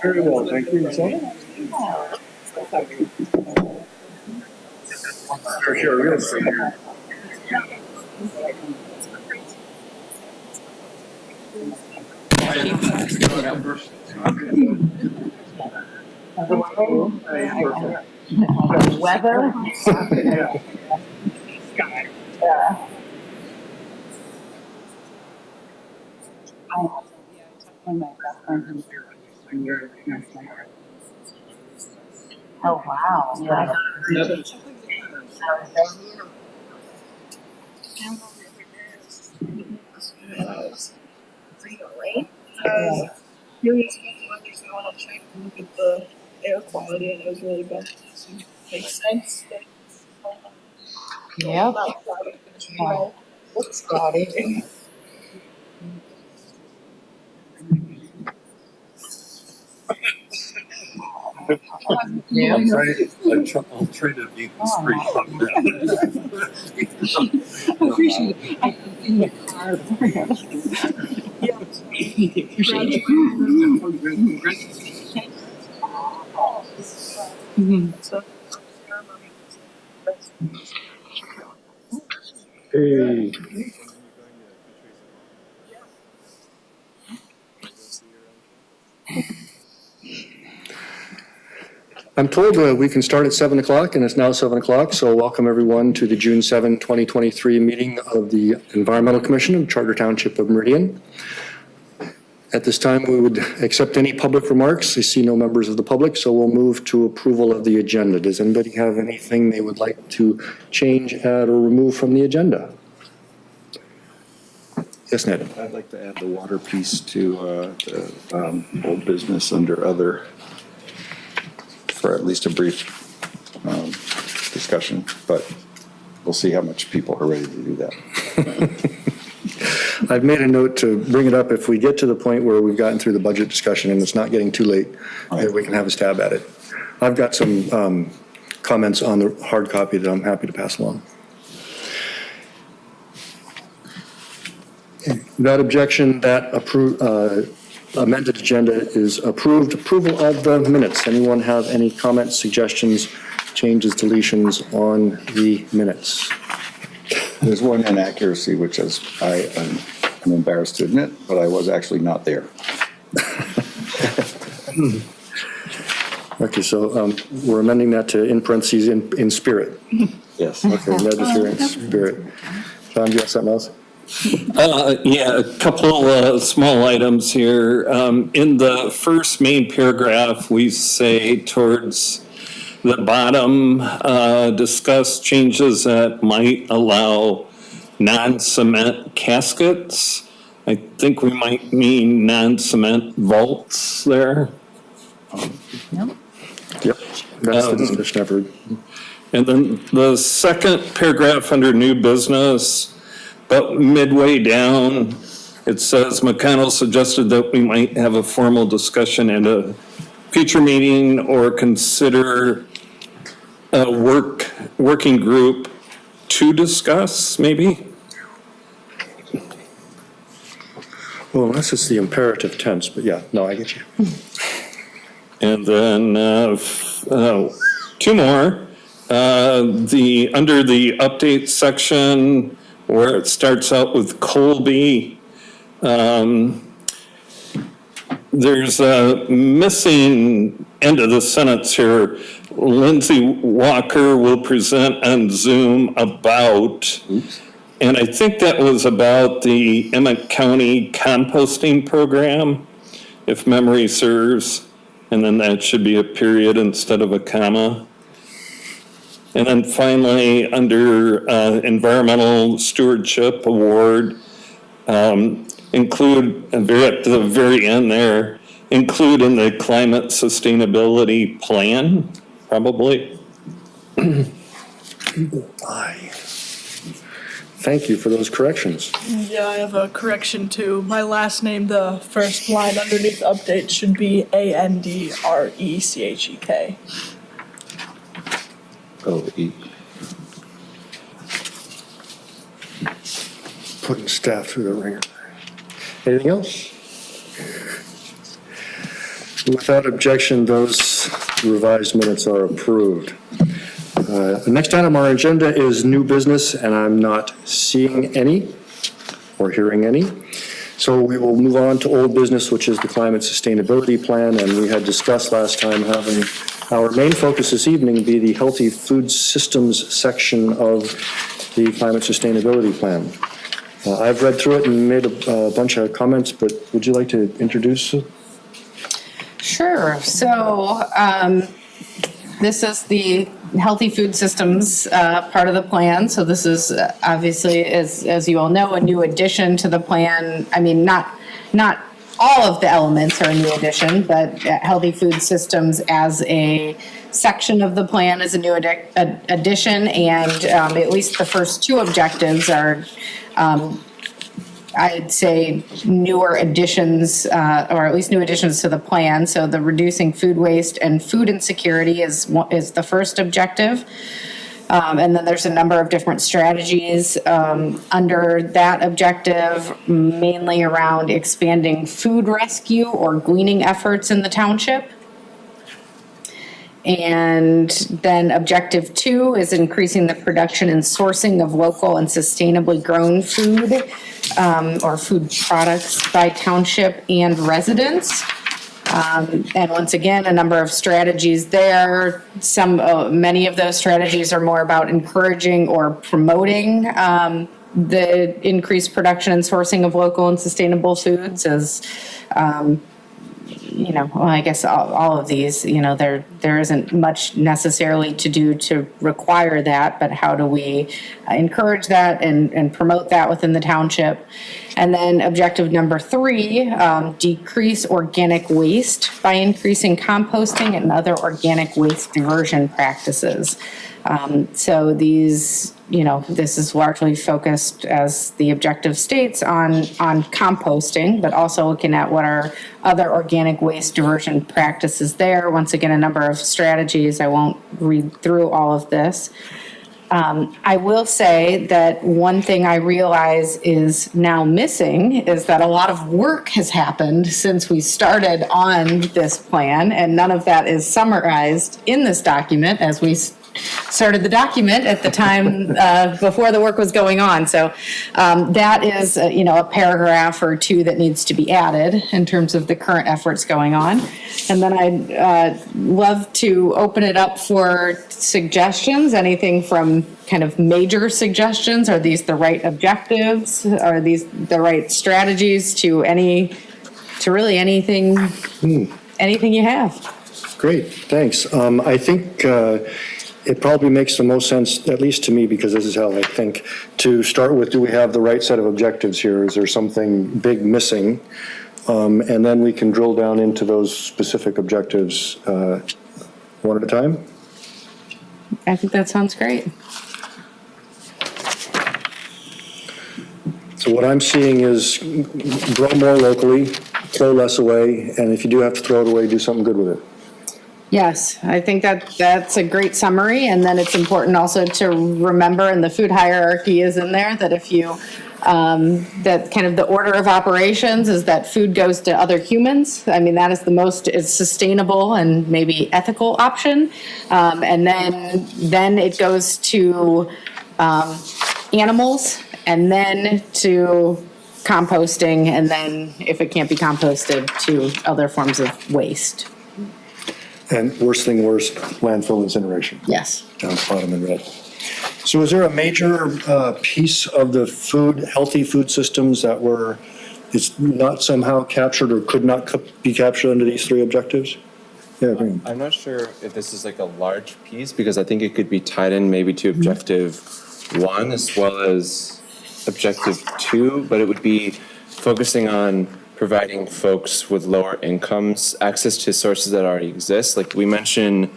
Very well, thank you. Yourself? Sure, yes. The weather. Yeah. Oh wow! Yeah. Really just want to check and look at the air quality, and it was really good. Makes sense. Yep. Looks cloudy. Yeah. I'll try to be discreet on that. I appreciate it. I in the car. Hey. I'm told we can start at 7 o'clock, and it's now 7 o'clock, so welcome everyone to the June 7, 2023 meeting of the Environmental Commission of Charter Township of Meridian. At this time, we would accept any public remarks. I see no members of the public, so we'll move to approval of the agenda. Does anybody have anything they would like to change, add, or remove from the agenda? Yes, Ned. I'd like to add the water piece to the old business under other, for at least a brief discussion, but we'll see how much people are ready to do that. I've made a note to bring it up if we get to the point where we've gotten through the budget discussion and it's not getting too late, that we can have a stab at it. I've got some comments on the hard copy that I'm happy to pass along. Without objection, that amended agenda is approved. Approval of the minutes. Anyone have any comments, suggestions, changes, deletions on the minutes? There's one inaccuracy, which is I'm embarrassed to admit, but I was actually not there. Okay, so we're amending that to in parentheses in spirit. Yes. Okay, Ned is here in spirit. John, do you have something else? Yeah, a couple small items here. In the first main paragraph, we say towards the bottom, discuss changes that might allow non-cement caskets. I think we might mean non-cement vaults there. Yep, that's the discussion I've heard. And then the second paragraph under new business, but midway down, it says McConnell suggested that we might have a formal discussion at a future meeting or consider a working group to discuss, maybe? Well, unless it's the imperative tense, but yeah, no, I get you. And then two more. Under the update section where it starts out with Colby, there's a missing end of the sentence here. Lindsay Walker will present on Zoom about, and I think that was about the Emmett County composting program, if memory serves. And then that should be a period instead of a comma. And then finally, under Environmental Stewardship Award, include, at the very end there, include in the climate sustainability plan, probably. Aye. Thank you for those corrections. Yeah, I have a correction too. My last name, the first line underneath update should be Andrechek. Oh, Putting staff through the ringer. Anything else? Without objection, those revised minutes are approved. The next item on our agenda is new business, and I'm not seeing any or hearing any. So we will move on to old business, which is the climate sustainability plan, and we had discussed last time having our main focus this evening be the healthy food systems section of the climate sustainability plan. I've read through it and made a bunch of comments, but would you like to introduce it? Sure. So this is the healthy food systems part of the plan. So this is obviously, as you all know, a new addition to the plan. I mean, not all of the elements are a new addition, but healthy food systems as a section of the plan is a new addition, and at least the first two objectives are I'd say newer additions, or at least new additions to the plan. So the reducing food waste and food insecurity is the first objective. And then there's a number of different strategies under that objective, mainly around expanding food rescue or gleaning efforts in the township. And then objective 2 is increasing the production and sourcing of local and sustainably grown food or food products by township and residents. And once again, a number of strategies there. Many of those strategies are more about encouraging or promoting the increased production and sourcing of local and sustainable foods as well, I guess all of these, there isn't much necessarily to do to require that, but how do we encourage that and promote that within the township? And then objective number 3, decrease organic waste by increasing composting and other organic waste diversion practices. So these, this is largely focused, as the objective states, on composting, but also looking at what are other organic waste diversion practices there. Once again, a number of strategies. I won't read through all of this. I will say that one thing I realize is now missing is that a lot of work has happened since we started on this plan, and none of that is summarized in this document as we started the document at the time before the work was going on. So that is, a paragraph or two that needs to be added in terms of the current efforts going on. And then I'd love to open it up for suggestions, anything from kind of major suggestions. Are these the right objectives? Are these the right strategies to really anything you have? Great, thanks. I think it probably makes the most sense, at least to me, because this is how I think, to start with, do we have the right set of objectives here? Is there something big missing? And then we can drill down into those specific objectives one at a time. I think that sounds great. So what I'm seeing is grow more locally, throw less away, and if you do have to throw it away, do something good with it. Yes, I think that's a great summary. And then it's important also to remember, and the food hierarchy is in there, that if you, that kind of the order of operations is that food goes to other humans. I mean, that is the most sustainable and maybe ethical option. And then it goes to animals, and then to composting, and then if it can't be composted, to other forms of waste. And worst thing worst, landfill incineration. Yes. Down the bottom in red. So is there a major piece of the healthy food systems that is not somehow captured or could not be captured under these 3 objectives? Yeah, Green. I'm not sure if this is like a large piece, because I think it could be tied in maybe to objective 1 as well as objective 2, but it would be focusing on providing folks with lower incomes access to sources that already exist. Like we mentioned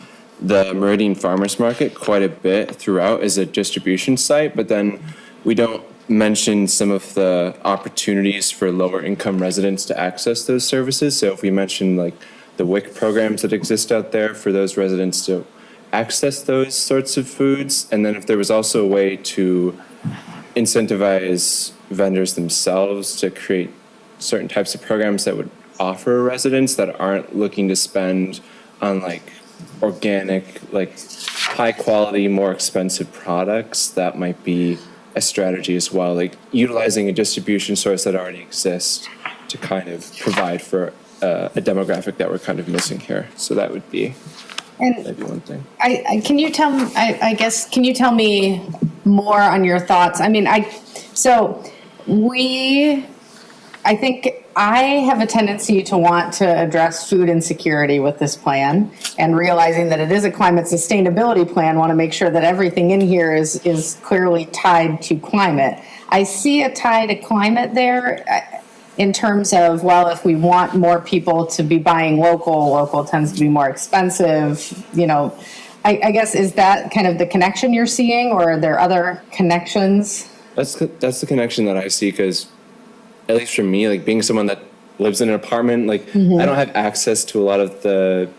the Meridian Farmers Market quite a bit throughout as a distribution site, but then we don't mention some of the opportunities for lower income residents to access those services. So if we mention like the WIC programs that exist out there for those residents to access those sorts of foods, and then if there was also a way to incentivize vendors themselves to create certain types of programs that would offer residents that aren't looking to spend on like organic, like high quality, more expensive products, that might be a strategy as well, like utilizing a distribution source that already exists to kind of provide for a demographic that we're kind of missing here. So that would be maybe one thing. Can you tell me, I guess, can you tell me more on your thoughts? I mean, I think I have a tendency to want to address food insecurity with this plan, and realizing that it is a climate sustainability plan, want to make sure that everything in here is clearly tied to climate. I see a tie to climate there in terms of, well, if we want more people to be buying local tends to be more expensive, you know. I guess, is that kind of the connection you're seeing, or are there other connections? That's the connection that I see, because at least for me, like being someone that lives in an apartment, like I don't have access to a lot of the,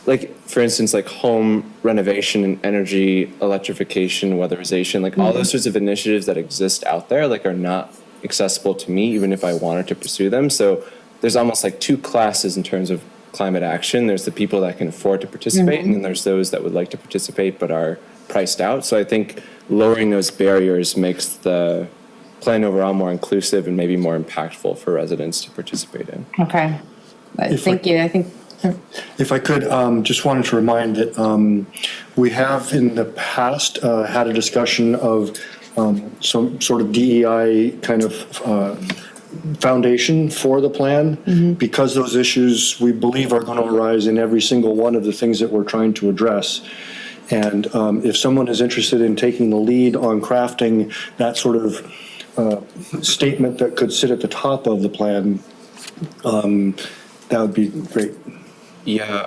like for instance, like home renovation and energy electrification, weatherization, like all those sorts of initiatives that exist out there, like are not accessible to me, even if I wanted to pursue them. So there's almost like two classes in terms of climate action. There's the people that can afford to participate, and then there's those that would like to participate but are priced out. So I think lowering those barriers makes the plan overall more inclusive and maybe more impactful for residents to participate in. Okay. Thank you. I think. If I could, just wanted to remind that we have in the past had a discussion of some sort of DEI kind of foundation for the plan, because those issues we believe are going to arise in every single one of the things that we're trying to address. And if someone is interested in taking the lead on crafting that sort of statement that could sit at the top of the plan, that would be great. Yeah,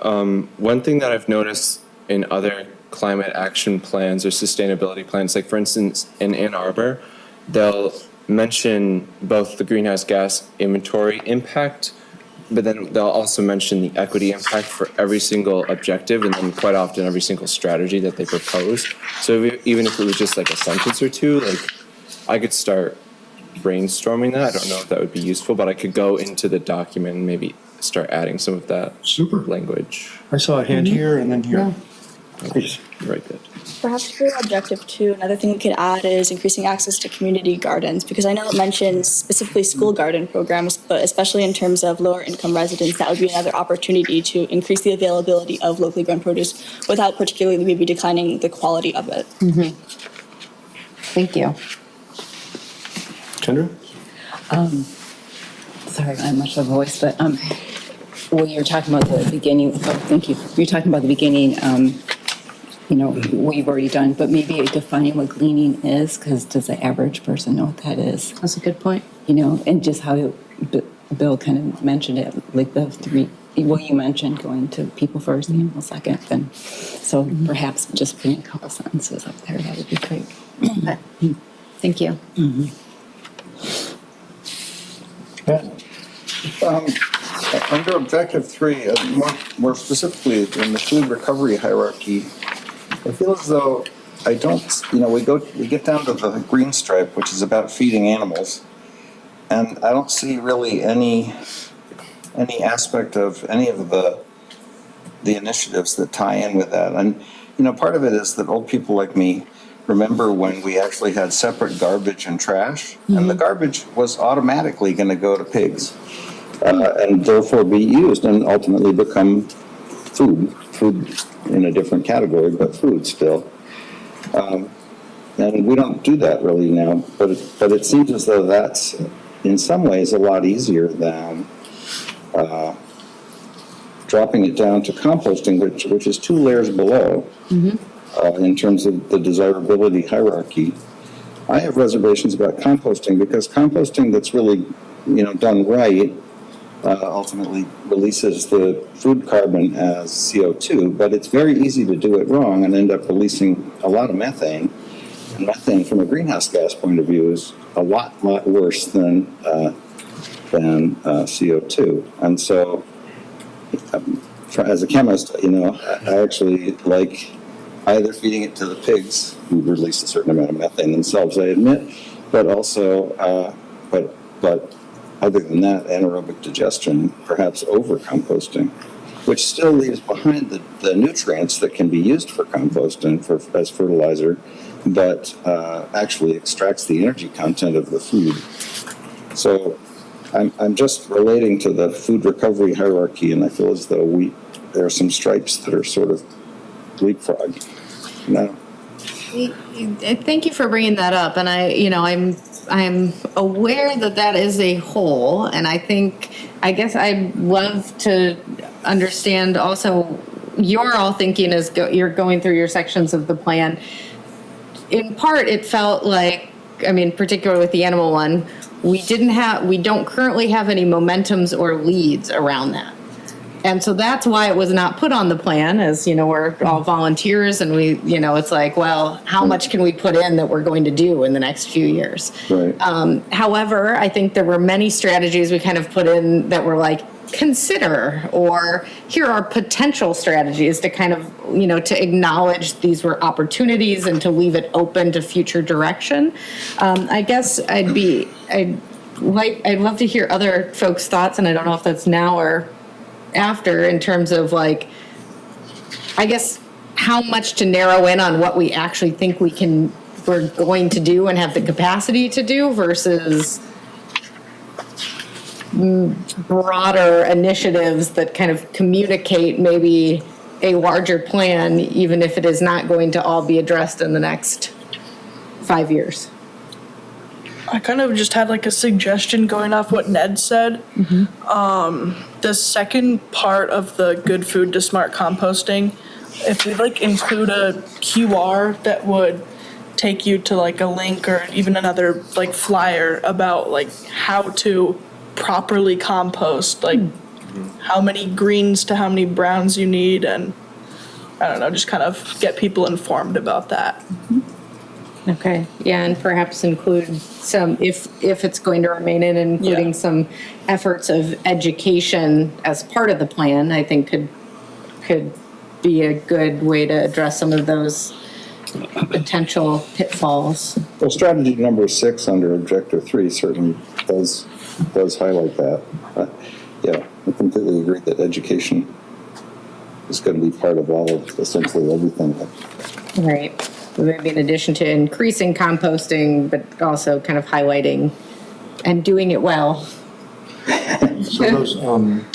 one thing that I've noticed in other climate action plans or sustainability plans, like for instance in Ann Arbor, they'll mention both the greenhouse gas inventory impact, but then they'll also mention the equity impact for every single objective, and then quite often every single strategy that they propose. So even if it was just like a sentence or two, like I could start brainstorming that. I don't know if that would be useful, but I could go into the document and maybe start adding some of that language. I saw a hand here and then here. Please. Very good. Perhaps for objective 2, another thing we could add is increasing access to community gardens, because I know it mentions specifically school garden programs, but especially in terms of lower income residents, that would be another opportunity to increase the availability of locally grown produce without particularly maybe declining the quality of it. Thank you. Kendra? Sorry, I have much of a voice, but well, you're talking about the beginning. Oh, thank you. You're talking about the beginning. You know, what you've already done, but maybe defining what gleaning is, because does the average person know what that is? That's a good point. You know, and just how Bill kind of mentioned it, like the three, well, you mentioned going to people first, animal second, then. So perhaps just putting a couple sentences up there, that would be great. Thank you. Under objective 3, more specifically in the food recovery hierarchy, I feel as though we get down to the green stripe, which is about feeding animals, and I don't see really any aspect of any of the initiatives that tie in with that. And part of it is that old people like me remember when we actually had separate garbage and trash, and the garbage was automatically going to go to pigs, and therefore be used and ultimately become food in a different category, but food still. And we don't do that really now, but it seems as though that's in some ways a lot easier than dropping it down to composting, which is 2 layers below in terms of the desirability hierarchy. I have reservations about composting, because composting that's really done right ultimately releases the food carbon as CO2, but it's very easy to do it wrong and end up releasing a lot of methane. And methane, from a greenhouse gas point of view, is a lot worse than CO2. And so, as a chemist, I actually like either feeding it to the pigs, who release a certain amount of methane themselves, I admit, but also, but other than that, anaerobic digestion, perhaps over composting, which still leaves behind the nutrients that can be used for composting as fertilizer, but actually extracts the energy content of the food. So I'm just relating to the food recovery hierarchy, and I feel as though there are some stripes that are sort of leapfrog. No. Thank you for bringing that up, and I'm aware that is a hole, and I guess I'd love to understand also you're all thinking as you're going through your sections of the plan. In part, it felt like, particularly with the animal one, we don't currently have any momentums or leads around that. And so that's why it was not put on the plan, as, we're all volunteers and it's like, well, how much can we put in that we're going to do in the next few years? Right. However, I think there were many strategies we kind of put in that were like, consider, or here are potential strategies to kind of, to acknowledge these were opportunities and to leave it open to future direction. I guess I'd love to hear other folks' thoughts, and I don't know if that's now or after, in terms of I guess how much to narrow in on what we actually think we're going to do and have the capacity to do versus broader initiatives that kind of communicate maybe a larger plan, even if it is not going to all be addressed in the next 5 years. I kind of just had a suggestion going off what Ned said. The second part of the good food to smart composting, if we include a QR that would take you to a link or even another flyer about how to properly compost, how many greens to how many browns you need, and I don't know, just kind of get people informed about that. Okay, yeah, and perhaps include some, if it's going to remain in, including some efforts of education as part of the plan, I think could be a good way to address some of those potential pitfalls. Well, strategy number 6 under objective 3 certainly does highlight that. Yeah, I completely agree that education is going to be part of all of essentially everything. Right. Maybe in addition to increasing composting, but also kind of highlighting and doing it well. So those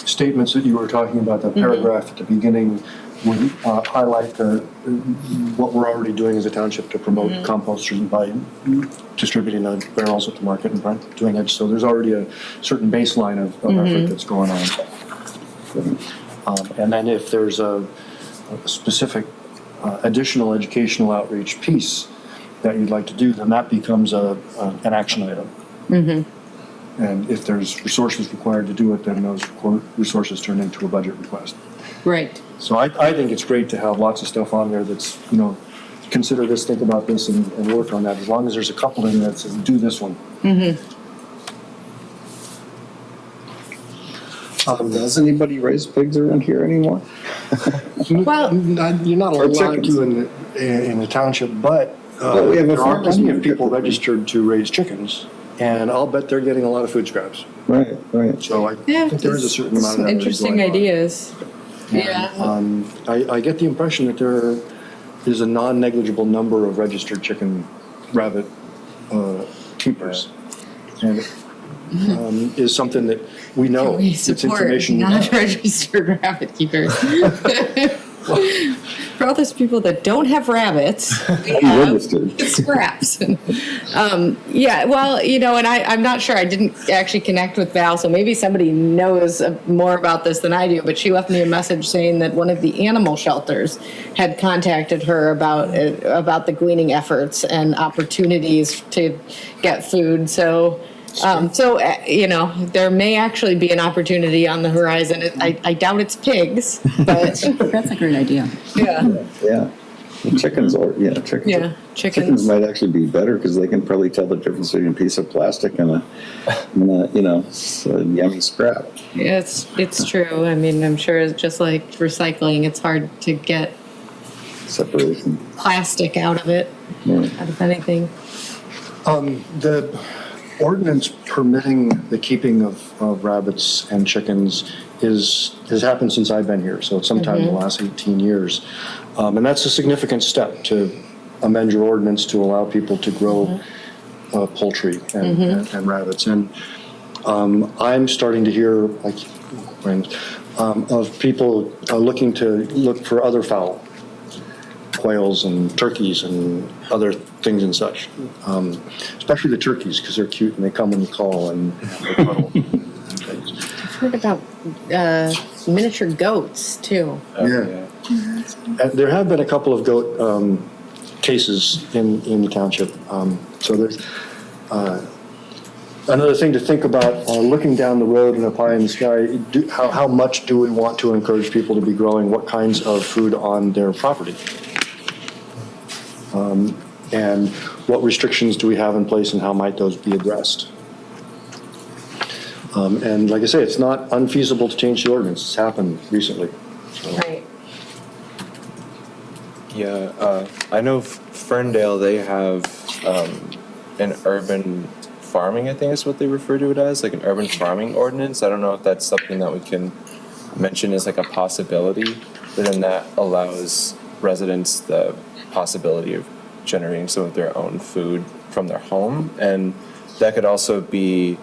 statements that you were talking about, the paragraph at the beginning, would highlight what we're already doing as a township to promote composters by distributing the barrels at the market and doing it. So there's already a certain baseline of effort that's going on. And then if there's a specific additional educational outreach piece that you'd like to do, then that becomes an action item. And if there's resources required to do it, then those resources turn into a budget request. Right. So I think it's great to have lots of stuff on there that's, consider this, think about this, and work on that, as long as there's a couple in there that says, do this one. Does anybody raise pigs around here anymore? Well, You're not Or allowed chickens. to in the township, but Well, we have a there are farmer's plenty of market. people registered to raise chickens, and I'll bet they're getting a lot of food scraps. Right. So I think there is a certain amount of some that interesting going on. ideas. And, I get the impression that there is a non-negligible number of registered chicken rabbit keepers. And is something that we know. We It's support information we have. non-registered rabbit keepers. For all those people that don't have rabbits, we have Registered. scraps. Yeah, well, and I'm not sure. I didn't actually connect with Val, so maybe somebody knows more about this than I do, but she left me a message saying that one of the animal shelters had contacted her about the gleaning efforts and opportunities to get food. So So, there may actually be an opportunity on the horizon. I doubt it's pigs, but That's a great idea. yeah. Yeah. Chickens chickens. Yeah, chickens. Chickens might actually be better because they can probably tell the difference between a piece of plastic and a yummy scrap. Yeah, it's true. I mean, I'm sure it's just like recycling. It's hard to get Separation. plastic out of it, out of anything. The ordinance permitting the keeping of rabbits and chickens has happened since I've been here, so it's sometime in the last 18 years. And that's a significant step to amend your ordinance to allow people to grow poultry and rabbits. And I'm starting to hear, like, of people look for other fowl, quails and turkeys and other things and such. Especially the turkeys, because they're cute and they come when you call and they cuddle and things. I've heard about miniature goats too. Yeah. There have been a couple of goat cases in the township. So there's another thing to think about, looking down the road and up high in the sky, how much do we want to encourage people to be growing what kinds of food on their property? And what restrictions do we have in place and how might those be addressed? And like I say, it's not unfeasible to change the ordinance. It's happened recently. So. Right. Yeah, I know Ferndale, they have an urban farming, I think is what they refer to it as, like an urban farming ordinance. I don't know if that's something that we can mention as like a possibility, but then that allows residents the possibility of generating some of their own food from their home. And that could also be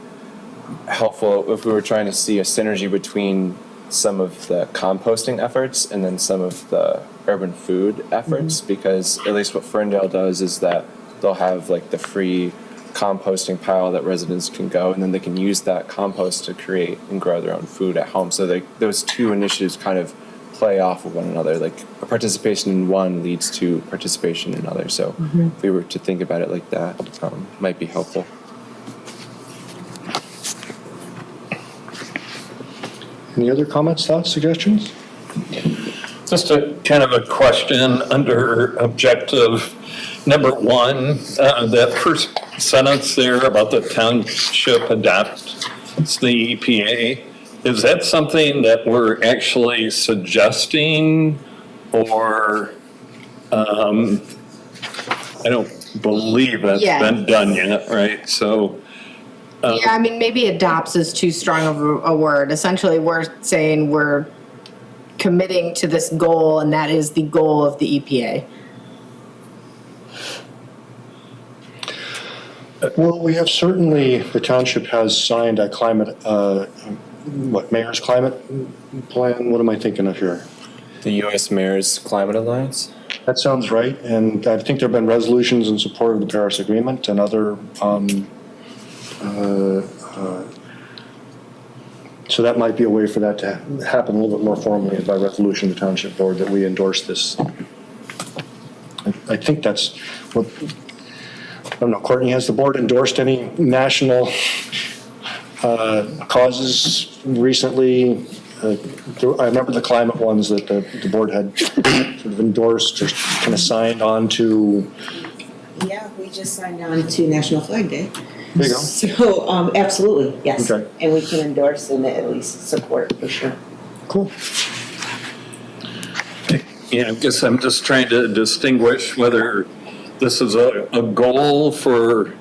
helpful if we were trying to see a synergy between some of the composting efforts and then some of the urban food efforts, because at least what Ferndale does is that they'll have like the free composting pile that residents can go, and then they can use that compost to create and grow their own food at home. So those two initiatives kind of play off of one another. Like a participation in one leads to participation in another. So if we were to think about it like that, might be helpful. Any other comments, thoughts, suggestions? Just a kind of a question under objective number 1, that first sentence there about the township adopts the EPA. Is that something that we're actually suggesting, or I don't believe that's been done yet, right? So. Yeah, I mean, maybe adopts is too strong of a word. Essentially, we're saying we're committing to this goal, and that is the goal of the EPA. Well, we have certainly, the township has signed a climate, mayor's climate plan? What am I thinking of here? The U.S. Mayor's Climate Alliance? That sounds right. And I think there have been resolutions in support of the Paris Agreement and other, so that might be a way for that to happen a little bit more formally by resolution of the township board that we endorse this. I think that's what, I don't know, Courtney, has the board endorsed any national causes recently? I remember the climate ones that the board had sort of endorsed or kind of signed on to. Yeah, we just signed on to National Flag Day. There you go. So, absolutely, yes. Okay. And we can endorse and at least support for sure. Cool. Yeah, I guess I'm just trying to distinguish whether this is a goal for,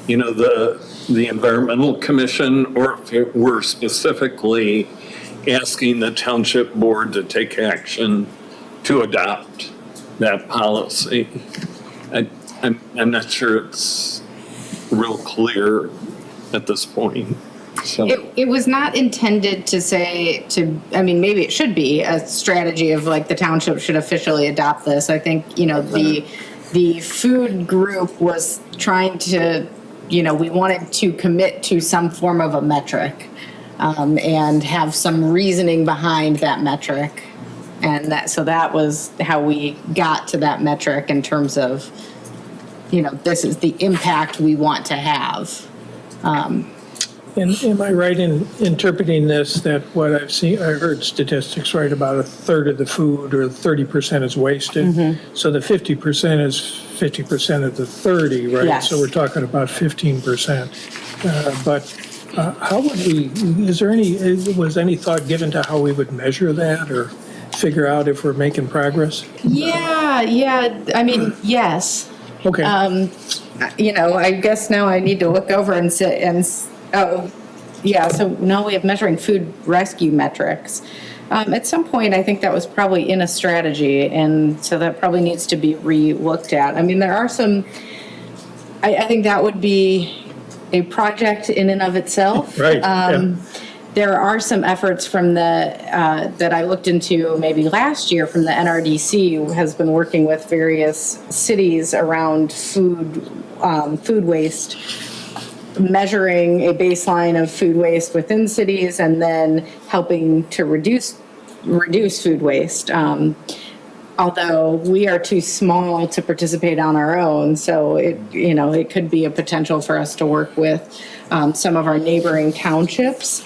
the Environmental Commission, or if we're specifically asking the township board to take action to adopt that policy. I'm not sure it's real clear at this point. So. It was not intended to say maybe it should be a strategy of like the township should officially adopt this. I think, the food group was trying to, we wanted to commit to some form of a metric and have some reasoning behind that metric. And that was how we got to that metric in terms of, this is the impact we want to have. And am I right in interpreting this, that what I've seen, I heard statistics, right, about a third of the food or 30% is wasted? So the 50% is 50% of the 30, right? Yes. So we're talking about 15%. But how would we, was any thought given to how we would measure that or figure out if we're making progress? Yeah, I mean, yes. Okay. I guess now I need to look over and say, so now we have measuring food rescue metrics. At some point, I think that was probably in a strategy, and so that probably needs to be re-looked at. I mean, there are some, I think that would be a project in and of itself. Right, yeah. There are some efforts from that I looked into maybe last year from the NRDC, who has been working with various cities around food waste, measuring a baseline of food waste within cities and then helping to reduce food waste. Although we are too small to participate on our own, so it could be a potential for us to work with some of our neighboring townships.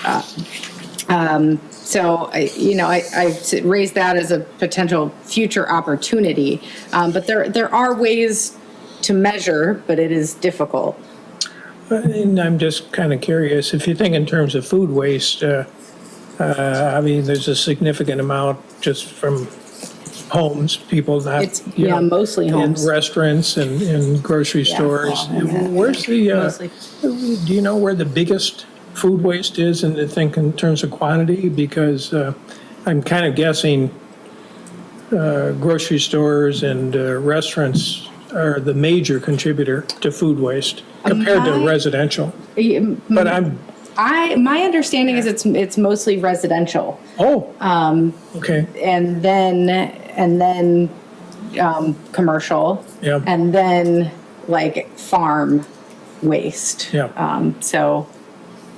So I raised that as a potential future opportunity. But there are ways to measure, but it is difficult. And I'm just kind of curious, if you think in terms of food waste, I mean, there's a significant amount just from homes, people not, It's mostly homes. in restaurants and in grocery stores. Where's the, Mostly. do you know where the biggest food waste is, and I think in terms of quantity? Because I'm kind of guessing grocery stores and restaurants are the major contributor to food waste compared to residential. But My understanding is it's mostly residential. Okay. And then commercial. Yeah. And then like farm waste. Yeah. So,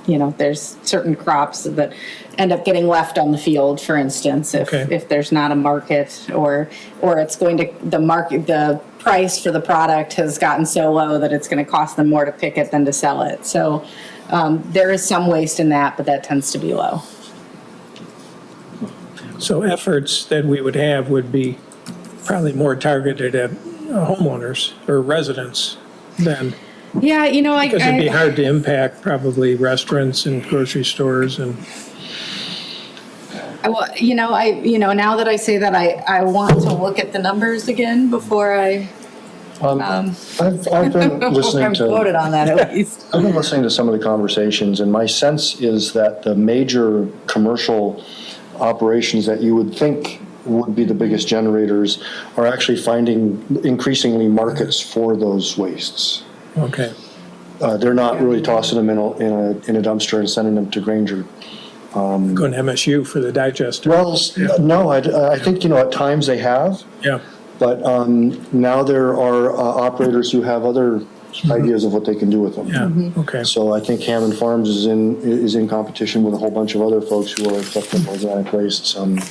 there's certain crops that end up getting left on the field, for instance, if there's not a market or it's going to, the price for the product has gotten so low that it's going to cost them more to pick it than to sell it. So there is some waste in that, but that tends to be low. So efforts that we would have would be probably more targeted at homeowners or residents than, Yeah, because it'd be hard to impact probably restaurants and grocery stores and. Now that I say that, I want to look at the numbers again before I. I've been listening I'm quoted on that at least. I've been listening to some of the conversations, and my sense is that the major commercial operations that you would think would be the biggest generators are actually finding increasingly markets for those wastes. Okay. They're not really tossing them in a dumpster and sending them to Granger. Going to MSU for the digester. Well, no, I think, at times they have. Yeah. But now there are operators who have other ideas of what they can do with them. Yeah. Okay. So I think Hammond Farms is in competition with a whole bunch of other folks who are accepting organic wastes. And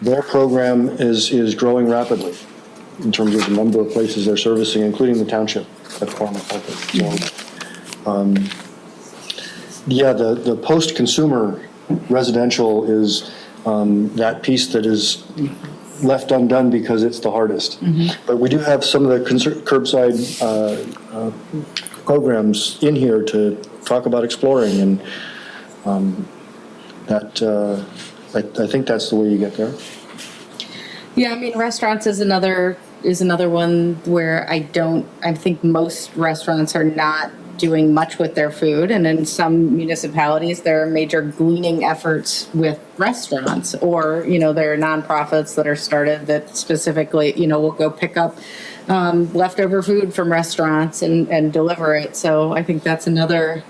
their program is growing rapidly in terms of the number of places they're servicing, including the township at Farm and Pulpit. So, the post-consumer residential is that piece that is left undone because it's the hardest. But we do have some of the curbside programs in here to talk about exploring, and I think that's the way you get there. Yeah, I mean, restaurants is another one where I think most restaurants are not doing much with their food, and in some municipalities there are major gleaning efforts with restaurants, or there are nonprofits that are started that specifically will go pick up leftover food from restaurants and deliver it. So I think that's another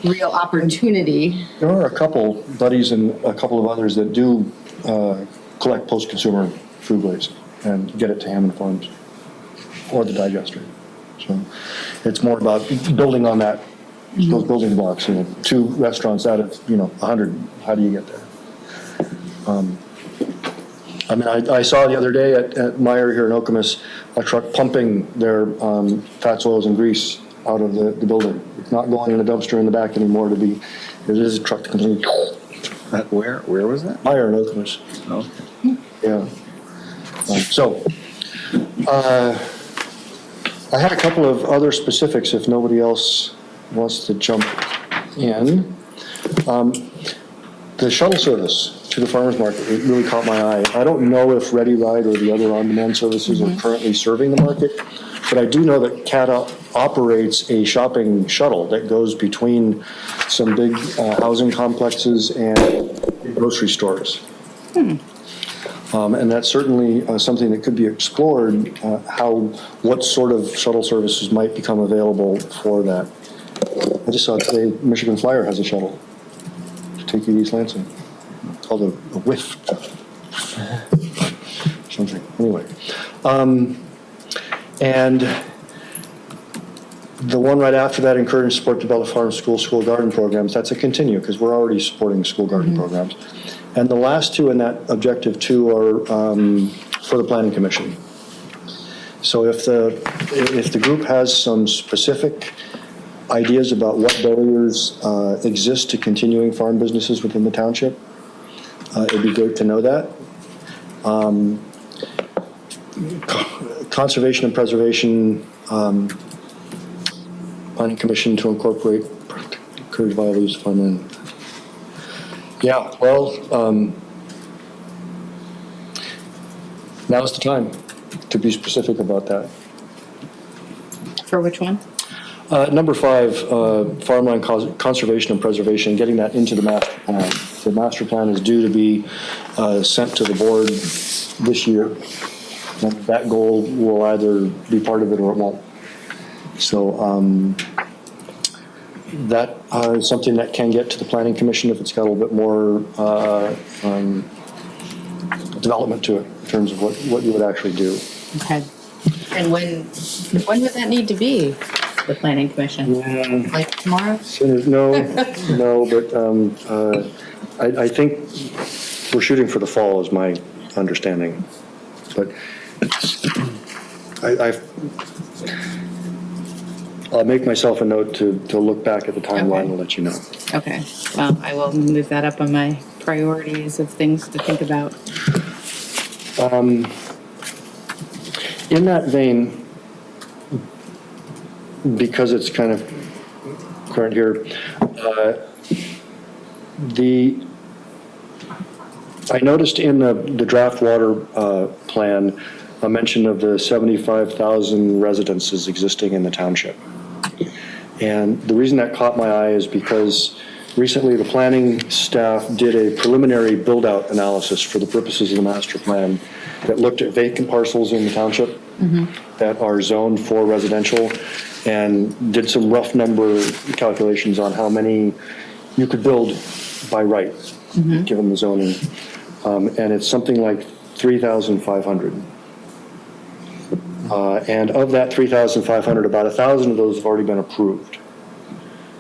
real opportunity. There are a couple buddies and a couple of others that do collect post-consumer food waste and get it to Hammond Farms or the digester. So it's more about building on that, those building blocks. 2 restaurants out of 100. How do you get there? I saw the other day at Meyer here in Okemos a truck pumping their fats, oils, and grease out of the building. It's not going in a dumpster in the back anymore it is a truck that comes in. Where was that? Fire and Oakland. Oh. Yeah. I had a couple of other specifics if nobody else wants to jump in. The shuttle service to the farmer's market, it really caught my eye. I don't know if Ready Ride or the other on-demand services are currently serving the market, but I do know that CAT operates a shopping shuttle that goes between some big housing complexes and grocery stores. And that's certainly something that could be explored, what sort of shuttle services might become available for that. I just saw today Michigan Flyer has a shuttle to take you to East Lansing. It's called a WIF. Something. Anyway. And the one right after that, encourage and support develop farm school garden programs. That's a continue because we're already supporting school garden programs. And the last two in that objective 2 are for the Planning Commission. So if the group has some specific ideas about what barriers exist to continuing farm businesses within the township, it'd be great to know that. Conservation and Preservation Planning Commission to incorporate encourage viable use of farmland. Yeah, well, now's the time to be specific about that. For which one? Number 5, farmland conservation and preservation, getting that into the master plan. The master plan is due to be sent to the board this year. And that goal will either be part of it or it won't. So that is something that can get to the Planning Commission if it's got a little bit more development to it in terms of what you would actually do. Okay. And when would that need to be, the Planning Commission? Yeah. Like tomorrow? No, but I think we're shooting for the fall is my understanding. But I'll make myself a note to look back at the timeline and let you know. Okay. Well, I will move that up on my priorities of things to think about. In that vein, because it's kind of current here, I noticed in the draft water plan a mention of the 75,000 residences existing in the township. And the reason that caught my eye is because recently the planning staff did a preliminary build-out analysis for the purposes of the master plan that looked at vacant parcels in the township that are zoned for residential and did some rough number calculations on how many you could build by right, given the zoning. And it's something like 3,500. And of that 3,500, about 1,000 of those have already been approved.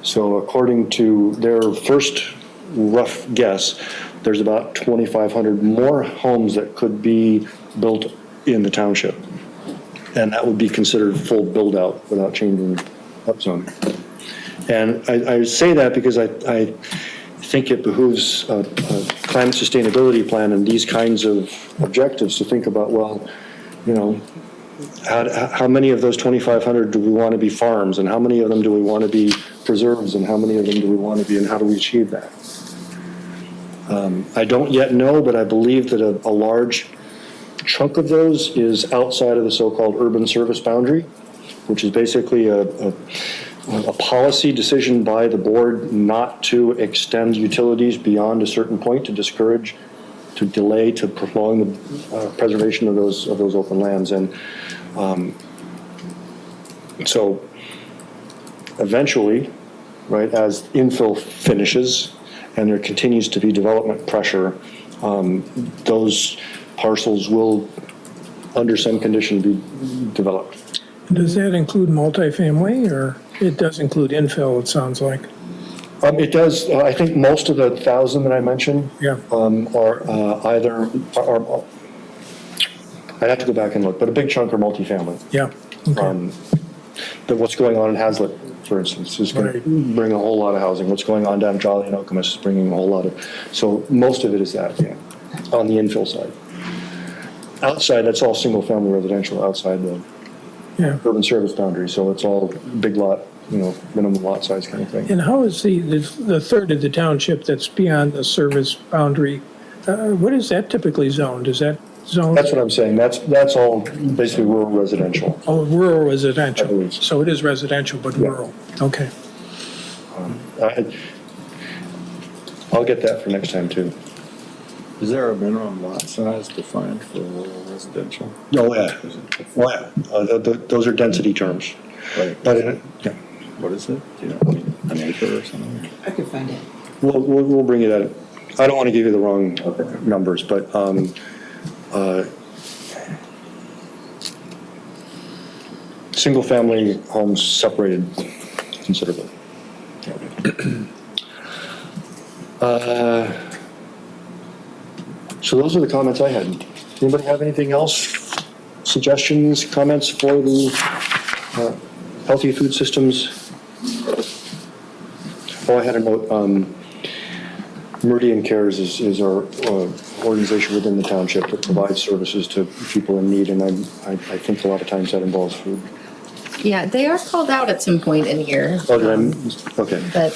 So according to their first rough guess, there's about 2,500 more homes that could be built in the township. And that would be considered full build out without changing upzoning. And I say that because I think it behooves a climate sustainability plan and these kinds of objectives to think about, well, you know, how many of those 2,500 do we want to be farms, and how many of them do we want to be preserves, and how many of them do we want to be, and how do we achieve that? I don't yet know, but I believe that a large chunk of those is outside of the so-called urban service boundary, which is basically a policy decision by the board not to extend utilities beyond a certain point to discourage, to delay, to prolong the preservation of those open lands. And so eventually, right, as infill finishes and there continues to be development pressure, those parcels will, under some condition, be developed. Does that include multifamily, or it does include infill, it sounds like? It does. I think most of the 1,000 that I mentioned are either, I'd have to go back and look, but a big chunk are multifamily. Yeah. Okay. That what's going on in Hazlet, for instance, is going to bring a whole lot of housing. What's going on down Jolly and Okemos is bringing a whole lot of, so most of it is that, yeah, on the infill side. Outside, that's all single-family residential outside the Yeah. urban service boundary, so it's all big lot, minimum lot size kind of thing. And how is the third of the township that's beyond the service boundary, what is that typically zoned? Is that zoned? That's what I'm saying. That's all basically rural residential. Oh, rural residential. I believe so. So it is residential, but Yeah. rural. Okay. I'll get that for next time too. Is there a minimum lot size defined for rural residential? Oh, yeah. Oh, yeah. Those are density terms. Right. But, yeah, What is it? Do you know, I mean, an acre or something? I could find it. we'll bring it at, I don't want to give you the wrong numbers, but, single-family homes separated considerably. So those are the comments I had. Anybody have anything else? Suggestions, comments for the healthy food systems? Oh, I had a note. Meridian Cares is our organization within the township that provides services to people in need, and I think a lot of times that involves food. Yeah, they are called out at some point in here. Oh, did I? Okay. But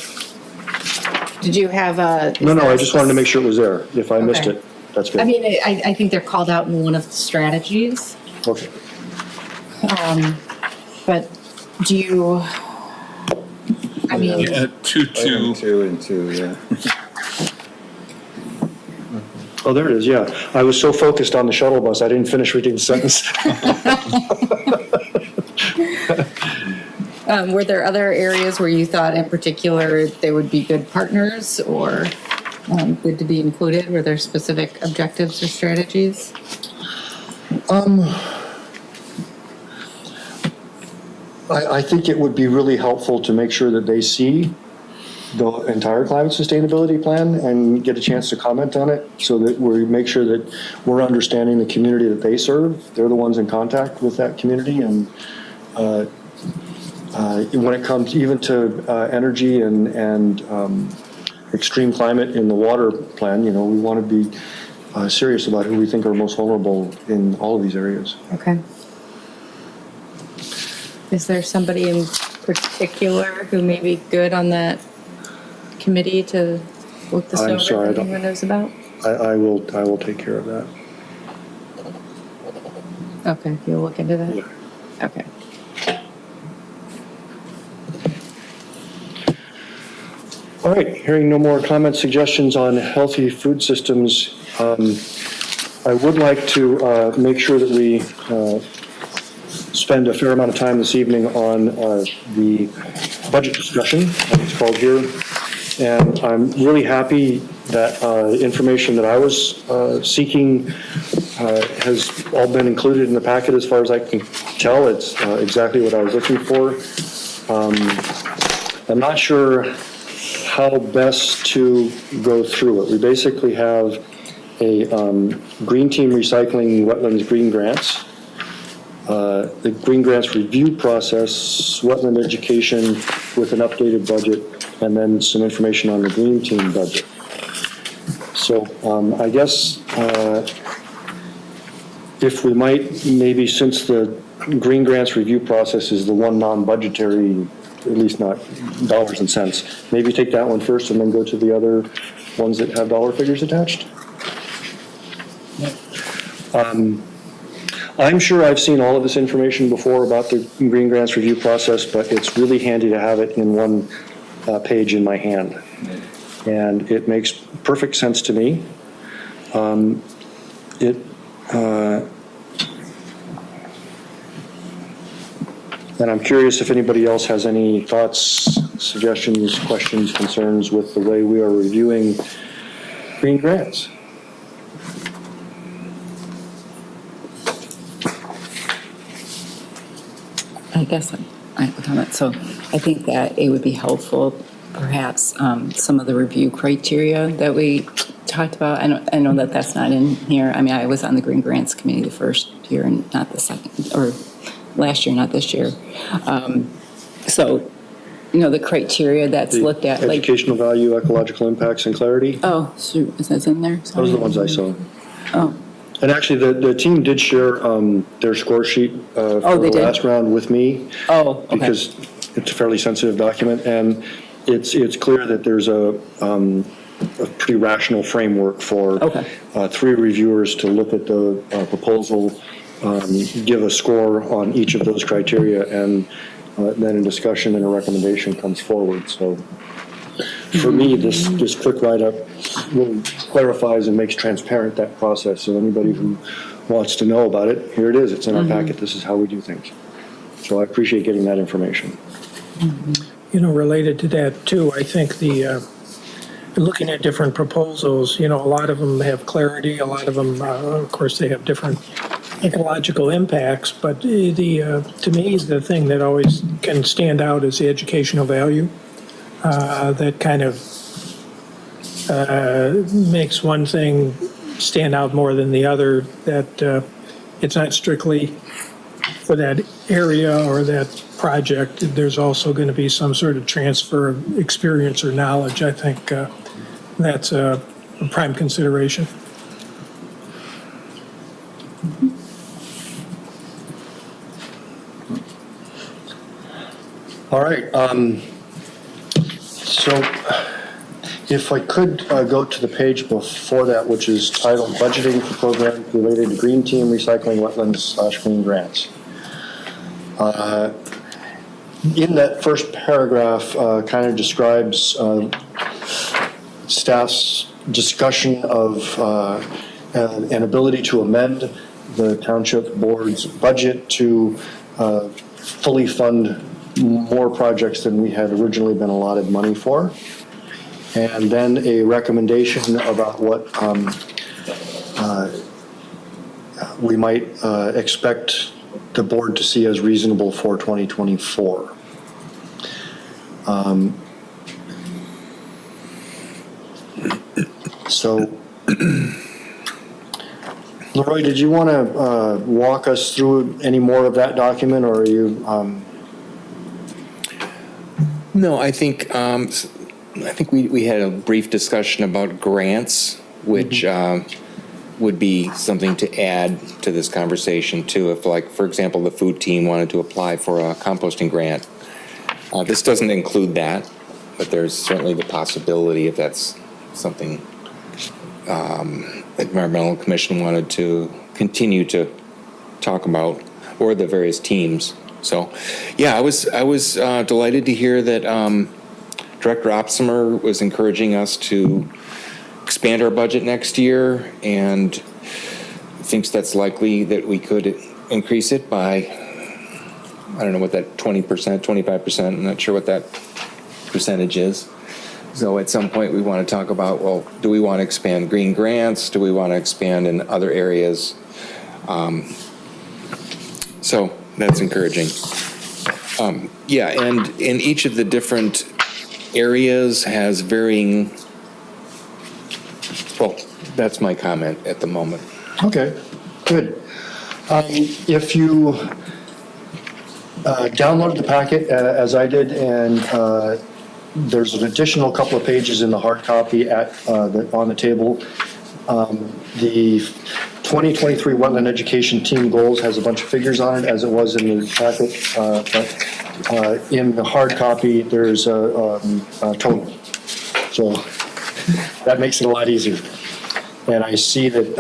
did you have a? No, I just wanted to make sure it was there. If I missed Okay. it, that's good. I mean, I think they're called out in one of the strategies. Okay. But do you, I mean, Yeah, two, Item 2 and 2, yeah. Oh, there it is, yeah. I was so focused on the shuttle bus, I didn't finish reading the sentence. were there other areas where you thought in particular they would be good partners or good to be included? Were there specific objectives or strategies? I think it would be really helpful to make sure that they see the entire climate sustainability plan and get a chance to comment on it so that we make sure that we're understanding the community that they serve. They're the ones in contact with that community, and when it comes even to energy and extreme climate in the water plan, we want to be serious about who we think are most vulnerable in all of these areas. Okay. Is there somebody in particular who may be good on that committee to look this I'm over sorry, I that don't- anyone knows about? I will take care of that. Okay, you'll look into that? Yeah. Okay. All right, hearing no more comments, suggestions on healthy food systems, I would like to make sure that we spend a fair amount of time this evening on the budget discussion, as it's called here. And I'm really happy that information that I was seeking has all been included in the packet as far as I can tell. It's exactly what I was looking for. I'm not sure how best to go through it. We basically have a Green Team Recycling Wetlands Green Grants, the Green Grants review process, wetland education with an updated budget, and then some information on the Green Team budget. So I guess if we might, maybe since the Green Grants review process is the one non-budgetary, at least not dollars and cents, maybe take that one first and then go to the other ones that have dollar figures attached. I'm sure I've seen all of this information before about the Green Grants review process, but it's really handy to have it in one page in my hand. And it makes perfect sense to me. And I'm curious if anybody else has any thoughts, suggestions, questions, concerns with the way we are reviewing green grants. I guess I have a comment. So I think that it would be helpful, perhaps, some of the review criteria that we talked about. I know that that's not in here. I mean, I was on the Green Grants Committee the first year and not the second, or last year, not this year. So, the criteria that's looked at, like, Educational value, ecological impacts, and clarity. oh, shoot, is that in there? Those are the ones I saw. Oh, And actually, the team did share their score sheet for they the did? last round with me. Oh, okay. Because it's a fairly sensitive document, and it's clear that there's a pretty rational framework for Okay. 3 reviewers to look at the proposal, give a score on each of those criteria, and then a discussion and a recommendation comes forward. So for me, this quick write-up really clarifies and makes transparent that process. So anybody who wants to know about it, here it is. It's in our packet. This is how we do things. So I appreciate getting that information. Related to that too, I think looking at different proposals, a lot of them have clarity, a lot of them, of course, they have different ecological impacts, but to me, the thing that always can stand out is the educational value. That kind of makes one thing stand out more than the other, that it's not strictly for that area or that project. There's also going to be some sort of transfer of experience or knowledge. I think that's a prime consideration. All right. So if I could go to the page before that, which is titled Budgeting for Programs Related to Green Team Recycling Wetlands / Green Grants. In that first paragraph, kind of describes staff's discussion of an ability to amend the township board's budget to fully fund more projects than we had originally been allotted money for. And then a recommendation about what we might expect the board to see as reasonable for 2024. So, Leroy, did you want to walk us through any more of that document, or are you? No, I think we had a brief discussion about grants, which would be something to add to this conversation too. If, like, for example, the food team wanted to apply for a composting grant, this doesn't include that, but there's certainly the possibility if that's something the Environmental Commission wanted to continue to talk about, or the various teams. So, yeah, I was delighted to hear that Director Opsimer was encouraging us to expand our budget next year, and thinks that's likely that we could increase it by, I don't know what that 20%, 25%, I'm not sure what that percentage is. So at some point we want to talk about, well, do we want to expand green grants? Do we want to expand in other areas? So that's encouraging. Yeah, and in each of the different areas has varying, well, that's my comment at the moment. Okay, good. If you downloaded the packet, as I did, and there's an additional couple of pages in the hard copy on the table. The 2023 Wetland Education Team Goals has a bunch of figures on it, as it was in the packet. But in the hard copy, there's a total. So that makes it a lot easier. And I see that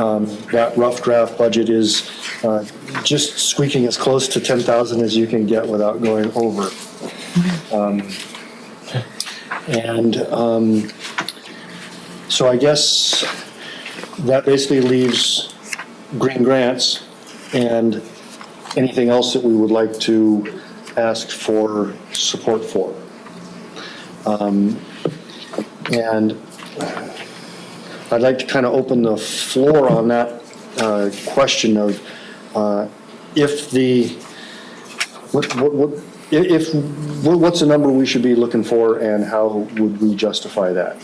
that rough draft budget is just squeaking as close to 10,000 as you can get without going over. So I guess that basically leaves green grants and anything else that we would like to ask for support for. And I'd like to kind of open the floor on that question of if the, what's the number we should be looking for, and how would we justify that?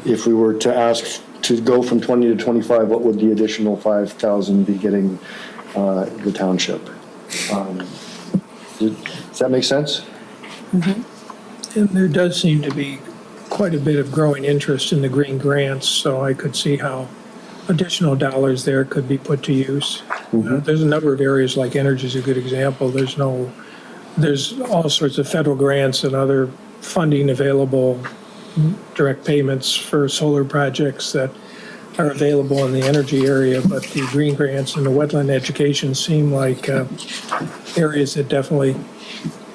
If we were to ask to go from 20 to 25, what would the additional 5,000 be getting the township? Does that make sense? And there does seem to be quite a bit of growing interest in the green grants, so I could see how additional dollars there could be put to use. There's a number of areas, like energy is a good example. There's all sorts of federal grants and other funding available, direct payments for solar projects that are available in the energy area, but the green grants and the wetland education seem like areas that definitely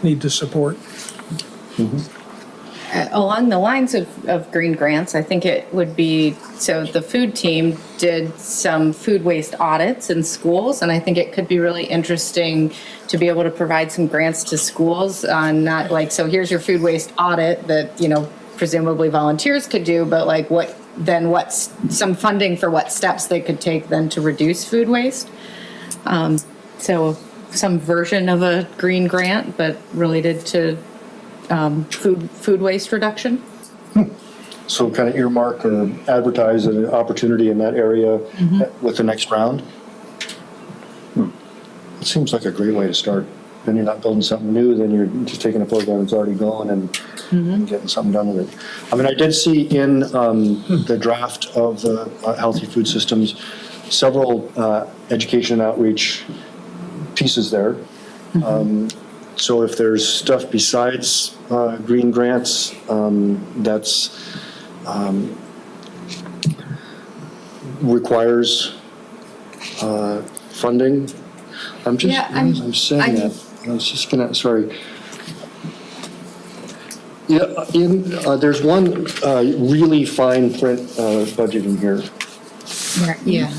need the support. Along the lines of green grants, I think it would be, so the food team did some food waste audits in schools, and I think it could be really interesting to be able to provide some grants to schools on not like, so here's your food waste audit that, presumably volunteers could do, but like what's some funding for what steps they could take then to reduce food waste. So some version of a green grant, but related to food waste reduction. So kind of earmark or advertise an opportunity in that area with the next round? It seems like a great way to start. Then you're not building something new, then you're just taking a program that's already going and getting something done with it. I mean, I did see in the draft of the Healthy Food Systems, several education and outreach pieces there. So if there's stuff besides green grants, that's requires funding. I'm saying that. I was just gonna, sorry. Yeah, there's one really fine print budget in here. Yeah.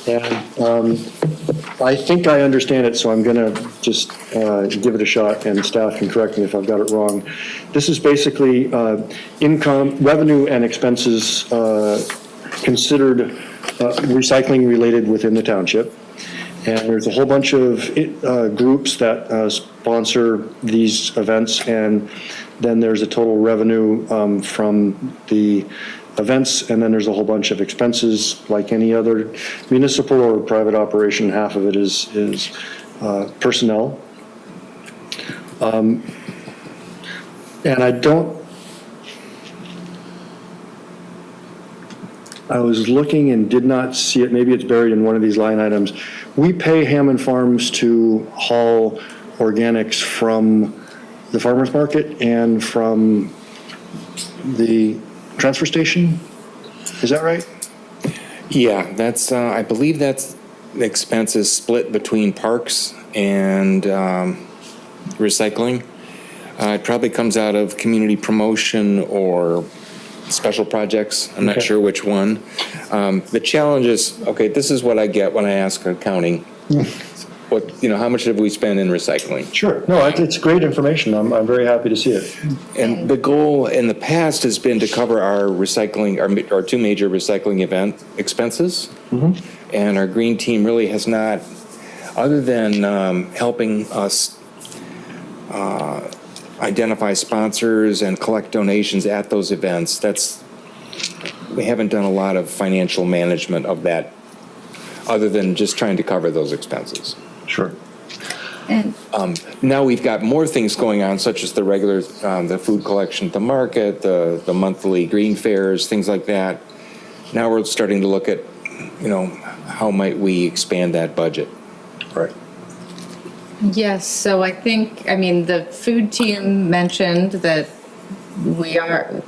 And I think I understand it, so I'm going to just give it a shot, and staff can correct me if I've got it wrong. This is basically income, revenue, and expenses considered recycling related within the township. And there's a whole bunch of groups that sponsor these events, and then there's a total revenue from the events, and then there's a whole bunch of expenses like any other municipal or private operation. Half of it is personnel. And I was looking and did not see it, maybe it's buried in one of these line items. We pay Hammond Farms to haul organics from the farmer's market and from the transfer station, is that right? Yeah, that's, I believe that's, the expense is split between parks and recycling. It probably comes out of community promotion or special projects. I'm not sure which one. The challenge is, okay, this is what I get when I ask accounting. How much have we spent in recycling? Sure. No, it's great information. I'm very happy to see it. And the goal in the past has been to cover our recycling, our two major recycling event expenses. And our green team really has not, other than helping us identify sponsors and collect donations at those events, we haven't done a lot of financial management of that, other than just trying to cover those expenses. Sure. And now we've got more things going on, such as the regular, the food collection at the market, the monthly green fairs, things like that. Now we're starting to look at, how might we expand that budget? Right. yes, so I think, the food team mentioned that we are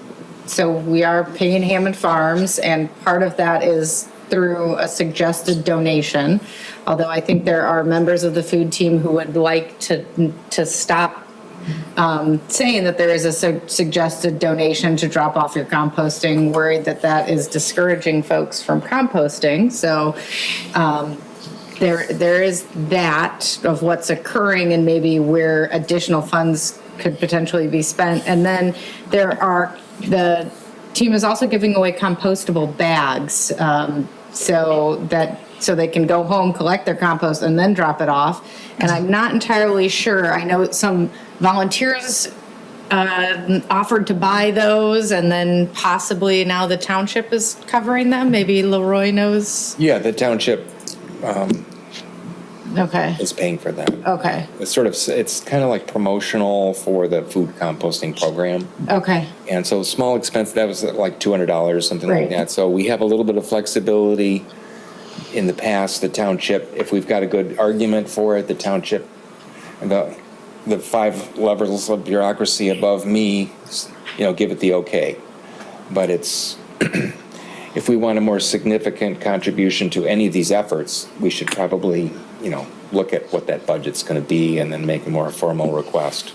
paying Hammond Farms, and part of that is through a suggested donation. Although I think there are members of the food team who would like to stop saying that there is a suggested donation to drop off your composting, worried that is discouraging folks from composting. So there is that of what's occurring and maybe where additional funds could potentially be spent. And then the team is also giving away compostable bags, so they can go home, collect their compost, and then drop it off. And I'm not entirely sure. I know some volunteers offered to buy those, and then possibly now the township is covering them. Maybe Leroy knows. Yeah, the township Okay, is paying for that. okay, It's sort of, it's kind of like promotional for the food composting program. okay, And so small expense, that was like $200, something like Right. that. So we have a little bit of flexibility. In the past, the township, if we've got a good argument for it, the township, the 5 levels of bureaucracy above me, give it the okay. But it's, if we want a more significant contribution to any of these efforts, we should probably, look at what that budget's going to be and then make a more formal request.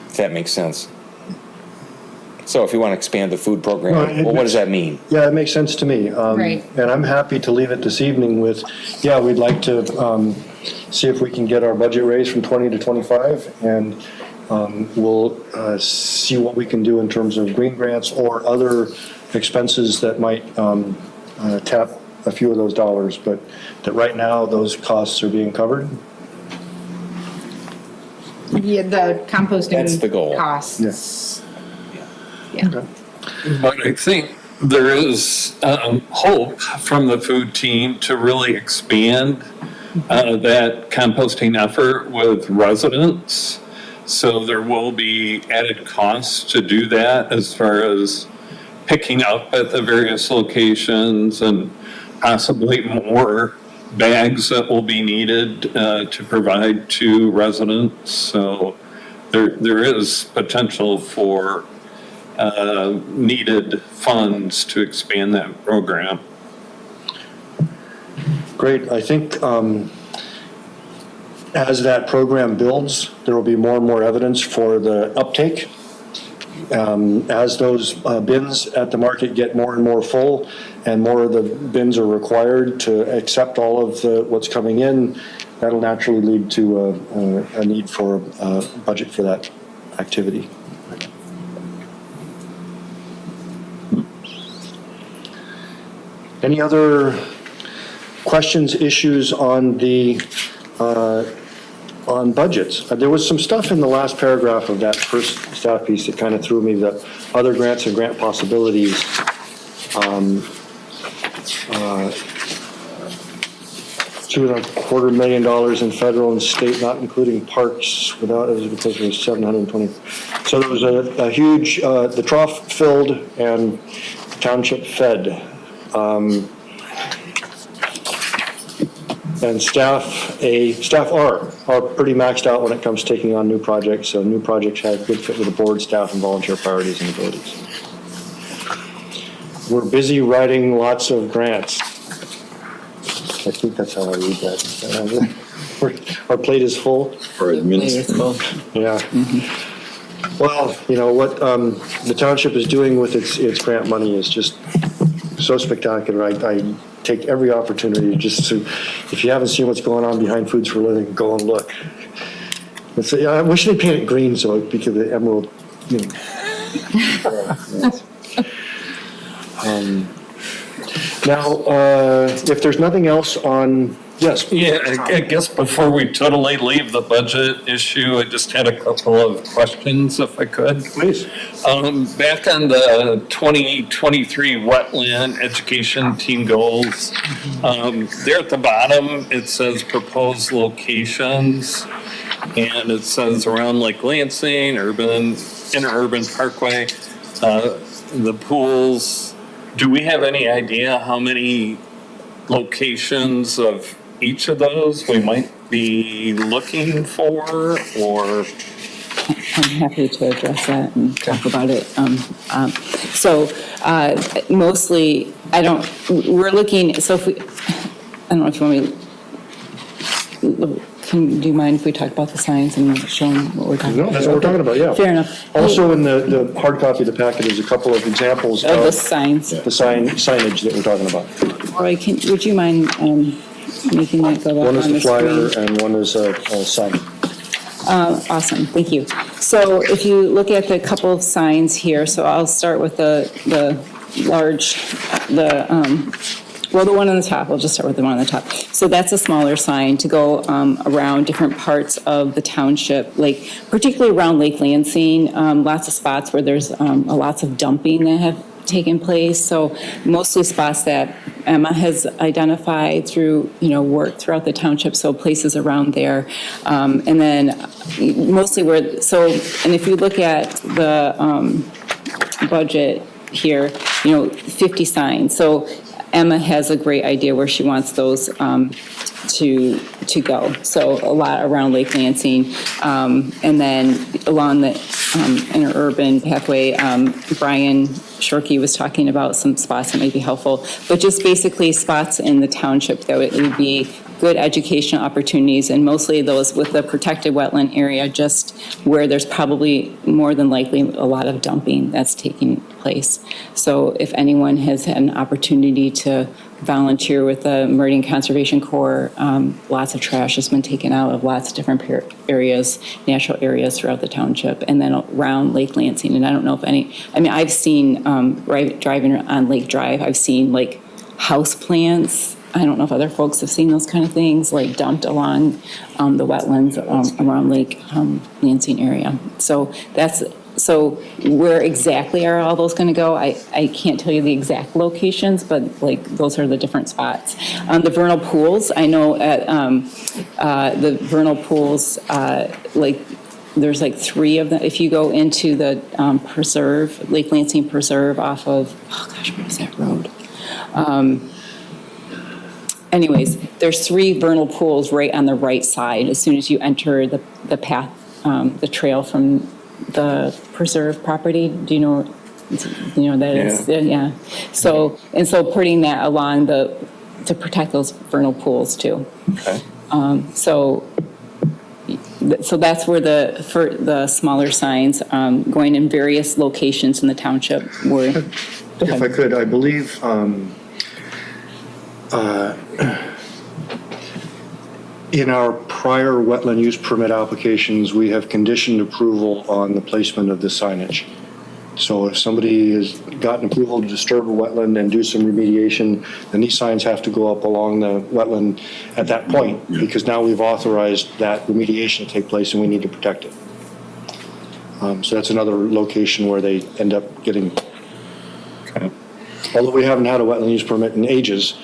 If that makes sense. So if you want to expand the food program, No, it well, what does makes- that mean? Yeah, it makes sense to me. Right. And I'm happy to leave it this evening with, we'd like to see if we can get our budget raised from 20 to 25, and we'll see what we can do in terms of green grants or other expenses that might tap a few of those dollars, but that right now, those costs are being covered. yeah, the composting. That's the goal. Costs. Yeah. But I think there is hope from the food team to really expand that composting effort with residents. So there will be added costs to do that as far as picking up at the various locations and possibly more bags that will be needed to provide to residents. So there is potential for needed funds to expand that program. Great. I think as that program builds, there will be more and more evidence for the uptake. As those bins at the market get more and more full and more of the bins are required to accept all of what's coming in, that'll naturally lead to a need for a budget for that activity. Any other questions, issues on on budgets? There was some stuff in the last paragraph of that first staff piece that kind of threw me, the other grants and grant possibilities. $2.25 million in federal and state, not including parks, without, it was because it was 720. So there was a huge, the trough filled and township fed. And staff are pretty maxed out when it comes to taking on new projects. So new projects have good fit with the board, staff, and volunteer priorities and abilities. We're busy writing lots of grants. I think that's how I read that. Our plate is full. For administration. Yeah. Well, what the township is doing with its grant money is just so spectacular. I take every opportunity just to, if you haven't seen what's going on behind Foods for a Living, go and look. I wish they painted it green because the emerald, Now, if there's nothing else on, yes. Yeah, I guess before we totally leave the budget issue, I just had a couple of questions, if I could. Please. Back on the 2023 wetland education team goals, there at the bottom, it says proposed locations, and it says around Lake Lansing, interurban parkway, the pools. Do we have any idea how many locations of each of those we might be looking for, or? I'm happy to address that and talk about it. Mostly, we're looking, so if we, I don't know if you want me, do you mind if we talk about the signs and show them what we're talking about? No, that's what we're talking about, yeah. Fair enough. Also, in the hard copy of the packet, there's a couple of examples Of the of signs. the signage that we're talking about. Roy, would you mind making that go up One on is the the flyer screen? and one is a sign. Awesome, thank you. So if you look at the couple of signs here, so I'll start with the large, the one on the top, we'll just start with the one on the top. So that's a smaller sign to go around different parts of the township, particularly around Lake Lansing, lots of spots where there's lots of dumping that have taken place. So mostly spots that Emma has identified through, work throughout the township, so places around there. And then mostly and if you look at the budget here, 50 signs. So Emma has a great idea where she wants those to go. So a lot around Lake Lansing, and then along the interurban pathway, Brian Shorkey was talking about some spots that may be helpful, but just basically spots in the township that would be good educational opportunities, and mostly those with the protected wetland area, just where there's probably more than likely a lot of dumping that's taking place. So if anyone has had an opportunity to volunteer with the Meridian Conservation Corps, lots of trash has been taken out of lots of different areas, natural areas throughout the township, and then around Lake Lansing. And I don't know if I've seen, driving on Lake Drive, I've seen like house plants. I don't know if other folks have seen those kind of things, like dumped along the wetlands around Lake Lansing area. So where exactly are all those going to go? I can't tell you the exact locations, but like those are the different spots. The vernal pools, I know at the vernal pools, there's like 3 of them. If you go into the preserve, Lake Lansing Preserve off of, what is that road? Anyways, there's 3 vernal pools right on the right side as soon as you enter the path, the trail from the preserve property. Do you know that is? Yeah. So putting that along to protect those vernal pools too. Okay. So that's where for the smaller signs going in various locations in the township were. If I could, I believe in our prior wetland use permit applications, we have conditioned approval on the placement of the signage. So if somebody has gotten approval to disturb a wetland and do some remediation, then these signs have to go up along the wetland at that point, because now we've authorized that remediation to take place and we need to protect it. So that's another location where they end up getting, although we haven't had a wetland use permit in ages,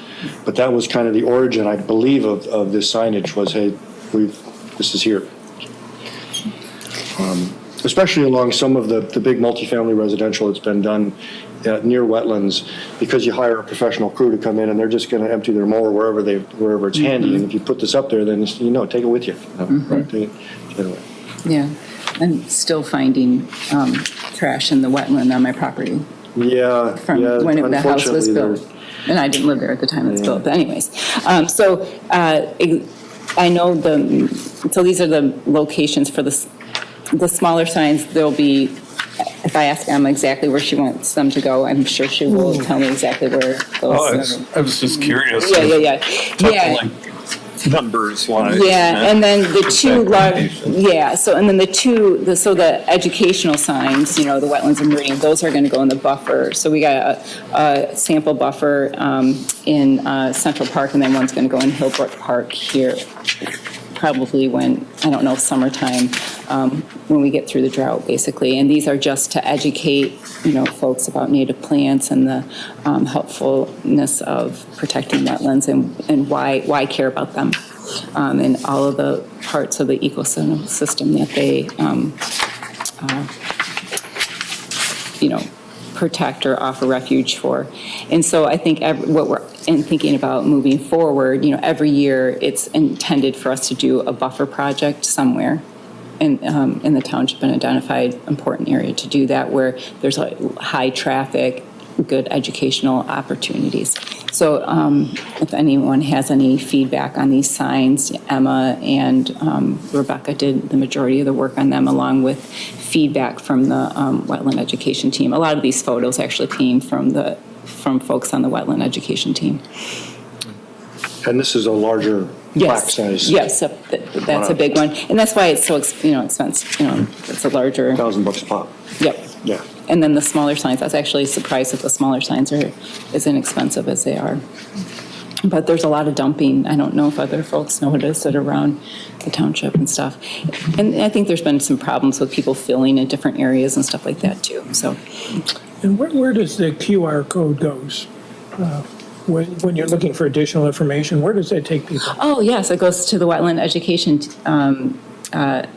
but that was kind of the origin, I believe, of this signage was, hey, this is here. Especially along some of the big multifamily residential that's been done near wetlands, because you hire a professional crew to come in and they're just going to empty their mower wherever it's handy. And if you put this up there, then take it with you. Right? Take it away. Yeah, I'm still finding trash in the wetland on my property. Yeah, From when the house was built. And I didn't live there at the time it was built, but anyways. I know so these are the locations for the smaller signs. There'll be, if I ask Emma exactly where she wants them to go, I'm sure she will tell me exactly where those. I was just curious. Yeah. Like numbers wise. Yeah, and then the 2 large, so the educational signs, the wetlands and Meridian, those are going to go in the buffer. So we got a sample buffer in Central Park, and then one's going to go in Hillbrook Park here, probably summertime, when we get through the drought, basically. And these are just to educate, folks about native plants and the helpfulness of protecting wetlands and why care about them, and all of the parts of the ecosystem that they, protect or offer refuge for. And so I think what we're thinking about moving forward, every year it's intended for us to do a buffer project somewhere in the township, an identified important area to do that, where there's high traffic, good educational opportunities. So if anyone has any feedback on these signs, Emma and Rebecca did the majority of the work on them, along with feedback from the wetland education team. A lot of these photos actually came from folks on the wetland education team. And this is a larger plaque size. Yes, that's a big one, and that's why it's so expensive. It's a larger. $1,000 a pop. Yep. Yeah. And then the smaller signs, I was actually surprised that the smaller signs are as inexpensive as they are. But there's a lot of dumping. I don't know if other folks notice it around the township and stuff. And I think there's been some problems with people filling in different areas and stuff like that too, so. And where does the QR code goes? when you're looking for additional information, where does that take people? Oh, yes, it goes to the wetland education, or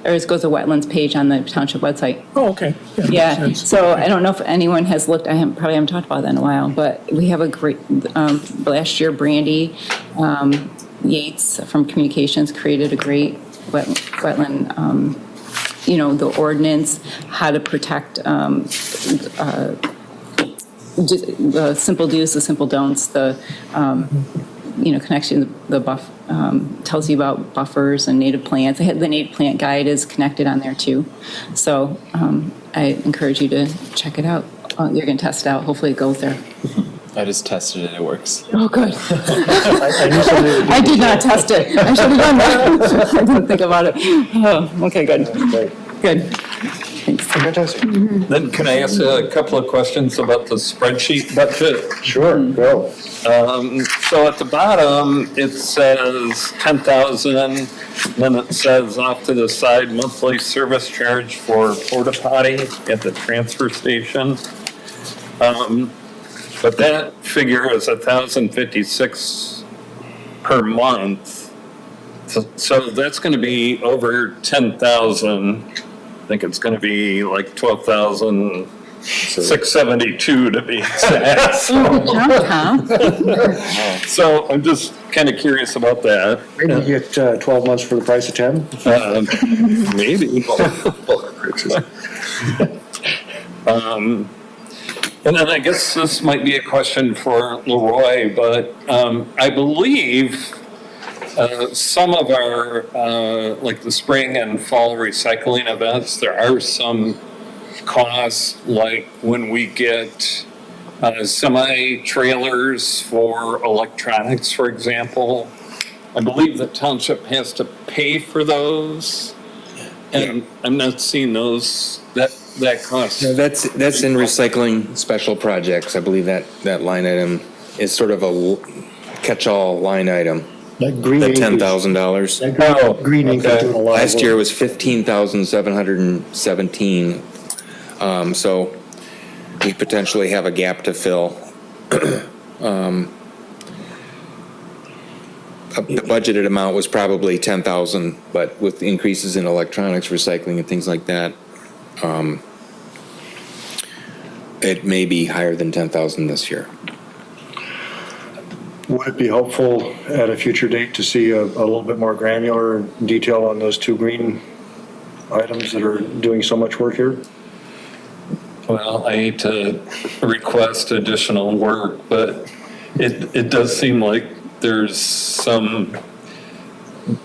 it goes to the wetlands page on the township website. Oh, okay. Makes Yeah, sense. so I don't know if anyone has looked, probably haven't talked about that in a while, but we have a great, last year Brandy Yates from Communications created a great wetland, the ordinance, how to protect, the simple do's, the simple don'ts, the, connection, tells you about buffers and native plants. The native plant guide is connected on there too. So I encourage you to check it out. You're going to test it out. Hopefully it goes there. I just tested it, it works. Oh, good. I knew somebody would do I did not test it. I should have done that. I didn't think about it. Oh, okay, good. Good. Thanks. Fantastic. Then can I ask a couple of questions about the spreadsheet budget? Sure, go. So at the bottom, it says 10,000, then it says off to the side, monthly service charge for porta potty at the transfer station. But that figure is 1,056 per month. So that's going to be over 10,000. I think it's going to be like 12,672 to be exact. So I'm just kind of curious about that. Maybe you get 12 months for the price of 10? Maybe. And then I guess this might be a question for Leroy, but I believe some of our, like the spring and fall recycling events, there are some costs, like when we get semi-trailers for electronics, for example. I believe the township has to pay for those, and I'm not seeing those, that cost. No, that's in recycling special projects. I believe that line item is sort of a catch-all line item. That green The ink is- $10,000. that green ink is doing a lot of Last year work. was 15,717. So we potentially have a gap to fill. The budgeted amount was probably 10,000, but with increases in electronics, recycling, and things like that, it may be higher than 10,000 this year. Would it be helpful at a future date to see a little bit more granular detail on those two green items that are doing so much work here? Well, I hate to request additional work, but it does seem like there's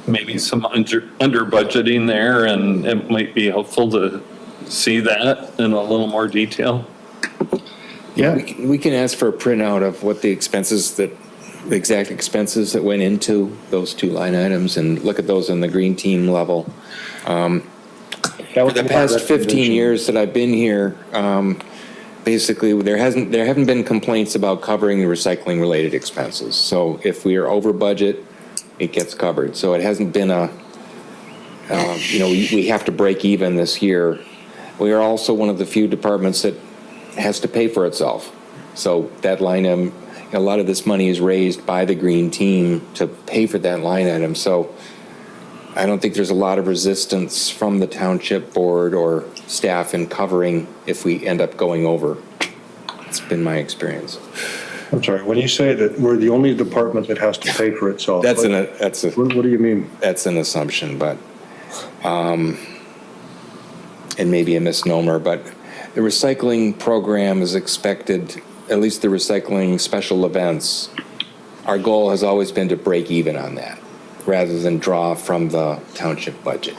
maybe some under budgeting there, and it might be helpful to see that in a little more detail. Yeah. We can ask for a printout of what the exact expenses that went into those two line items and look at those on the green team level. For the past 15 years that I've been here, basically there haven't been complaints about covering the recycling related expenses. So if we are over budget, it gets covered. So it hasn't been we have to break even this year. We are also one of the few departments that has to pay for itself. So that line item, a lot of this money is raised by the green team to pay for that line item. So I don't think there's a lot of resistance from the township board or staff in covering if we end up going over. It's been my experience. I'm sorry, when you say that we're the only department that has to pay for itself. What do you mean? That's an assumption, but it may be a misnomer, but the recycling program is expected, at least the recycling special events, our goal has always been to break even on that rather than draw from the township budget.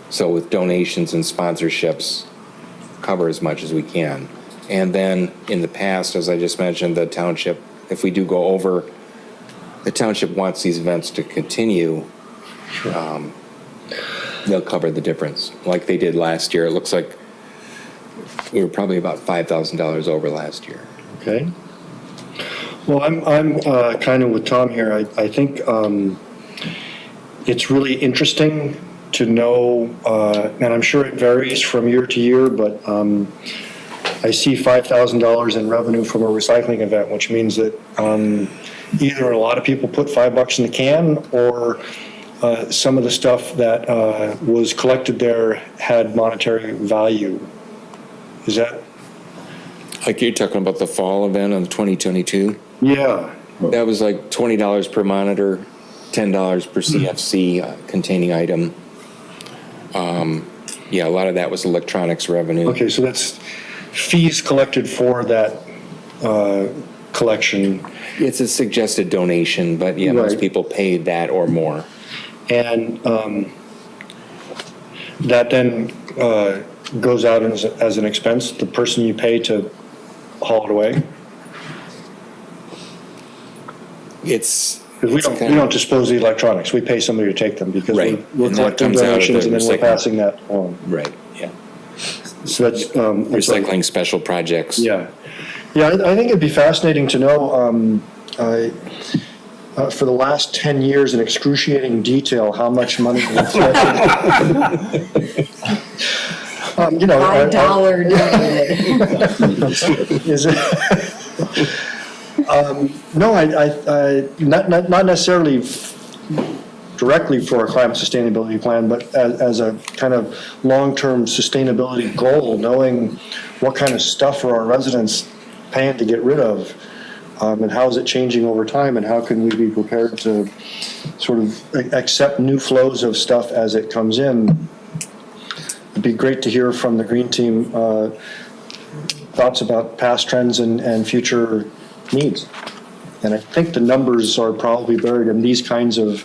So with donations and sponsorships, cover as much as we can. And then in the past, as I just mentioned, the township, if we do go over, the township wants these events to continue. They'll cover the difference like they did last year. It looks like we were probably about $5,000 over last year. Okay. Well, I'm kind of with Tom here. I think it's really interesting to know, and I'm sure it varies from year to year, but I see $5,000 in revenue from a recycling event, which means that either a lot of people put $5 in the can, or some of the stuff that was collected there had monetary value. Is that? Like you're talking about the fall event on 2022? Yeah. That was like $20 per monitor, $10 per CFC containing item. Yeah, a lot of that was electronics revenue. Okay, so that's fees collected for that collection. It's a suggested donation, but yeah, most Right. people paid that or more. And that then goes out as an expense, the person you pay to haul it away? It's. Because it's we kind of- don't dispose the electronics, we pay somebody to take them, because Right, we're and that collecting comes out of donations the and then we're recycling. passing that on. Right, yeah. So that's. I'm sorry. Recycling special projects. Yeah. Yeah, I think it'd be fascinating to know, for the last 10 years in excruciating detail, how much money. You know. $5 Is it? No, not necessarily directly for a climate sustainability plan, but as a kind of long-term sustainability goal, knowing what kind of stuff are our residents paying to get rid of, and how is it changing over time, and how can we be prepared to sort of accept new flows of stuff as it comes in. It'd be great to hear from the Green Team thoughts about past trends and future needs. And I think the numbers are probably buried in these kinds of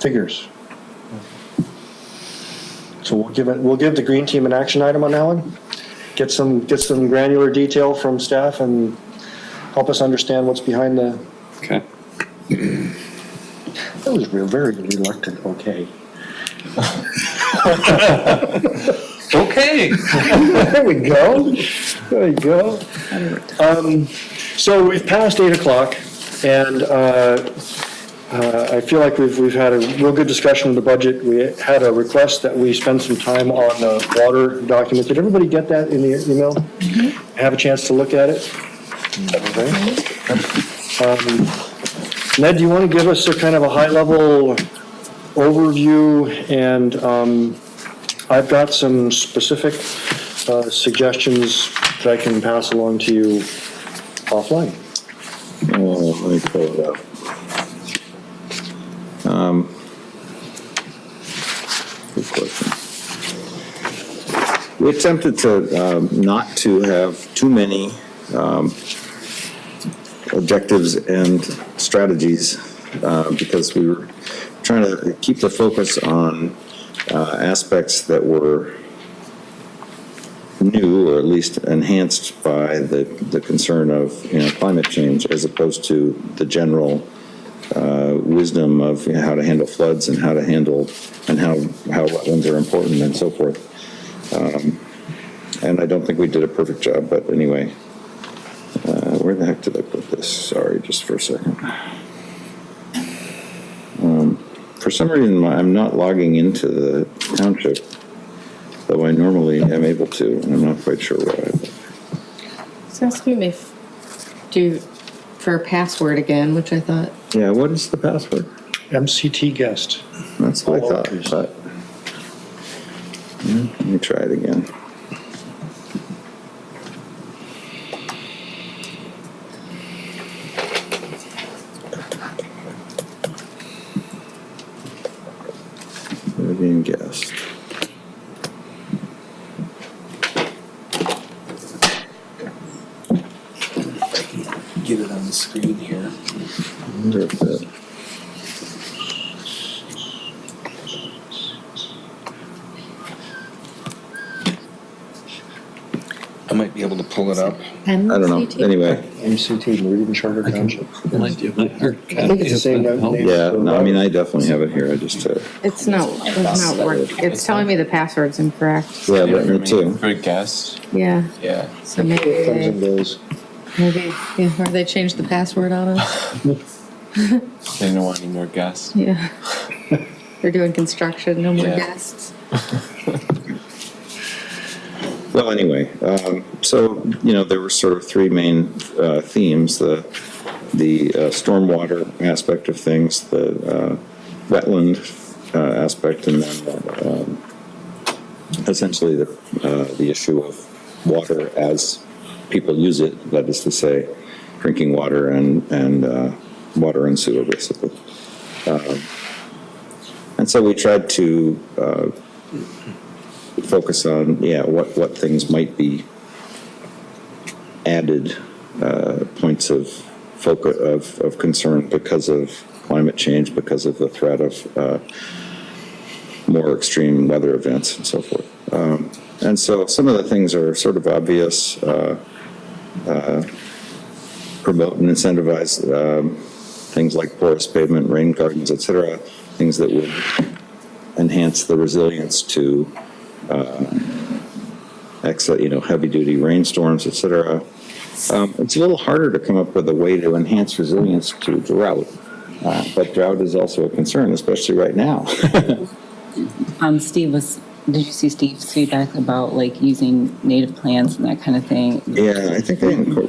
figures. So we'll give the Green Team an action item on that one. Get some granular detail from staff and help us understand what's behind the. Okay. That was very reluctant. Okay. Okay. There we go. There you go. So we've passed 8 o'clock, and I feel like we've had a real good discussion of the budget. We had a request that we spend some time on the water document. Did everybody get that in the email? Have a chance to look at it? Okay. Ned, do you want to give us a kind of a high-level overview? And I've got some specific suggestions that I can pass along to you offline. Let me pull it up. Good question. We attempted to not to have too many objectives and strategies because we were trying to keep the focus on aspects that were new, or at least enhanced by the concern of climate change, as opposed to the general wisdom of how to handle floods and how to handle and how wetlands are important and so forth. And I don't think we did a perfect job, but anyway, where the heck did I put this? Sorry, just for a second. For some reason, I'm not logging into the township, though I normally am able to, and I'm not quite sure why. It's asking me for a password again, which I thought. Yeah, what is the password? MCT guest. That's what I thought, but let me try it again. Meridian guest. Get it on the screen here. I wonder if that. I might be able to pull it up. I don't know. Anyway, MCT, Meridian Charter Township. I think it's the same name. yeah, no, I mean, I definitely have it here. I just, It's not working. It's telling me the password's incorrect. yeah, but me too. For a guest, Yeah. yeah. So Comes and maybe, goes. yeah, or they changed the password on us. They don't want any more guests. Yeah. They're doing construction, no more Yeah. guests. Well, anyway, so, there were sort of three main themes, the stormwater aspect of things, the wetland aspect, and then essentially the issue of water as people use it, that is to say, drinking water and water and sewer, basically. And so we tried to focus on, what things might be added points of focus of concern because of climate change, because of the threat of more extreme weather events and so forth. And so some of the things are sort of obvious, promote and incentivize things like porous pavement, rain gardens, et cetera, things that would enhance the resilience to heavy-duty rainstorms, et cetera. It's a little harder to come up with a way to enhance resilience to drought, but drought is also a concern, especially right now. Did you see Steve's feedback about like using native plants and that kind of thing? Yeah, I think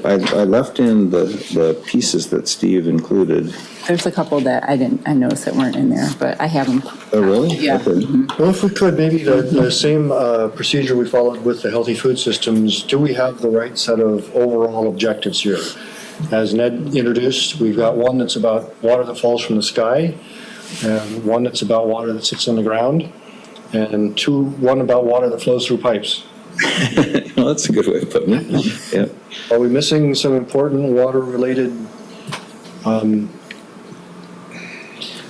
I left in the pieces that Steve included. There's a couple that I noticed that weren't in there, but I have them. Oh, really? Yeah. Okay. Well, if we could, maybe the same procedure we followed with the healthy food systems, do we have the right set of overall objectives here? As Ned introduced, we've got one that's about water that falls from the sky, and one that's about water that sits on the ground, and one about water that flows through pipes. Well, that's a good way of putting it. Yeah. Are we missing some important water-related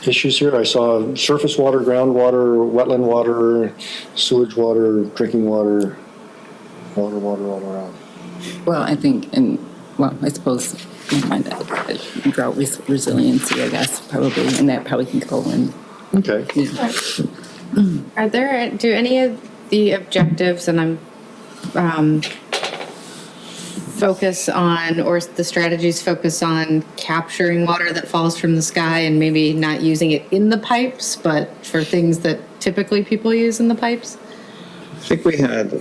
issues here? I saw surface water, groundwater, wetland water, sewage water, drinking water, water all around. Well, I think, I suppose, never mind that, drought resiliency, I guess, probably, and that probably can go in. Okay. Yeah. Do any of the objectives, and I'm focus on, or the strategies focus on capturing water that falls from the sky and maybe not using it in the pipes, but for things that typically people use in the pipes? I think we had,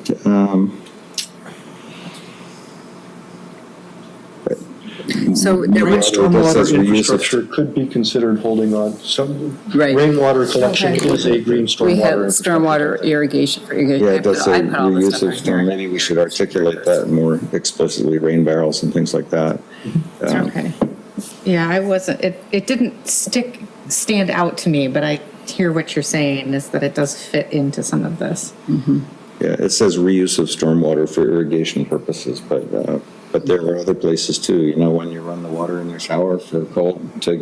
So there was Stormwater infrastructure could be considered holding on. Some Right. rainwater collection is a green we have stormwater. stormwater irrigation for irrigation. yeah, it does say I put all this reuse stuff of right storm. here. Maybe we should articulate that more explicitly, rain barrels and things like that. Okay. Yeah, I wasn't, it didn't stand out to me, but I hear what you're saying is that it does fit into some of this. Yeah, it says reuse of stormwater for irrigation purposes, but there are other places too. When you run the water in your shower for cold till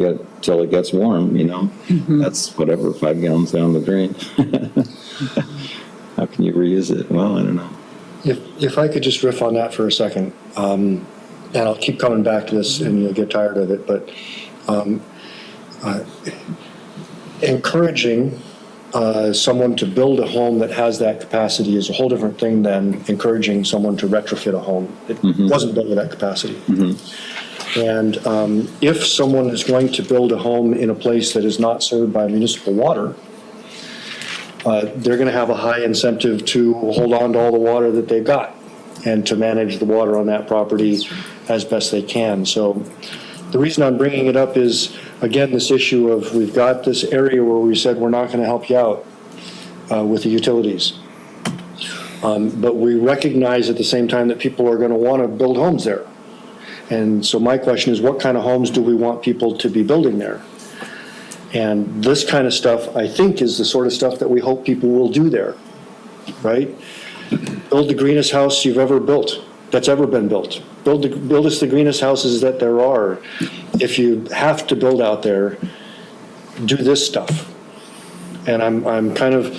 it gets warm, that's whatever, 5 gallons down the drain. How can you reuse it? Well, I don't know. If I could just riff on that for a second, and I'll keep coming back to this and you'll get tired of it, but encouraging someone to build a home that has that capacity is a whole different thing than encouraging someone to retrofit a home that wasn't built with that capacity. And if someone is going to build a home in a place that is not served by municipal water, they're going to have a high incentive to hold on to all the water that they've got and to manage the water on that property as best they can. So the reason I'm bringing it up is, again, this issue of we've got this area where we said we're not going to help you out with the utilities. But we recognize at the same time that people are going to want to build homes there. And so my question is, what kind of homes do we want people to be building there? And this kind of stuff, I think, is the sort of stuff that we hope people will do there, right? Build the greenest house you've ever built, that's ever been built. Build us the greenest houses that there are. If you have to build out there, do this stuff. And I'm kind of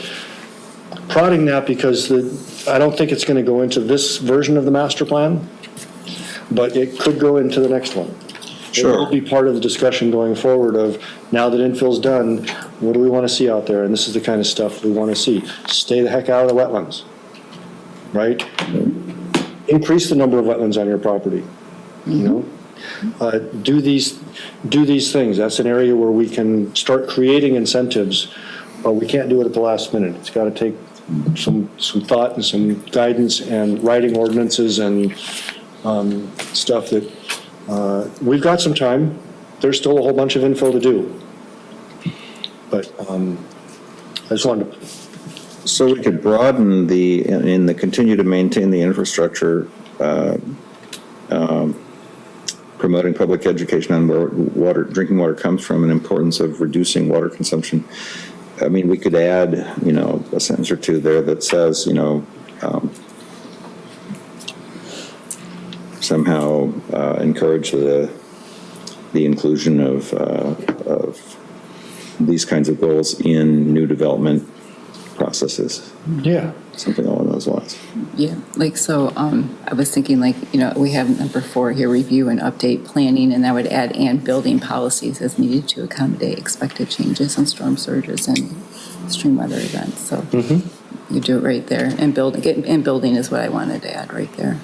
prodding that because I don't think it's going to go into this version of the master plan, but it could go into the next one. Sure. It will be part of the discussion going forward of, now that infill's done, what do we want to see out there? And this is the kind of stuff we want to see. Stay the heck out of the wetlands, right? Increase the number of wetlands on your property, do these things. That's an area where we can start creating incentives, but we can't do it at the last minute. It's got to take some thought and some guidance and writing ordinances and stuff that, we've got some time. There's still a whole bunch of info to do. But I just wanted to. So we could broaden continue to maintain the infrastructure, promoting public education on where drinking water comes from and importance of reducing water consumption. I mean, we could add, a sentence or two there that says, somehow encourage the inclusion of these kinds of goals in new development processes. Yeah. Something along those lines. Yeah, I was thinking we have number 4 here, review and update planning, and I would add and building policies as needed to accommodate expected changes in storm surges and extreme weather events. So you do it right there. And building is what I wanted to add right there.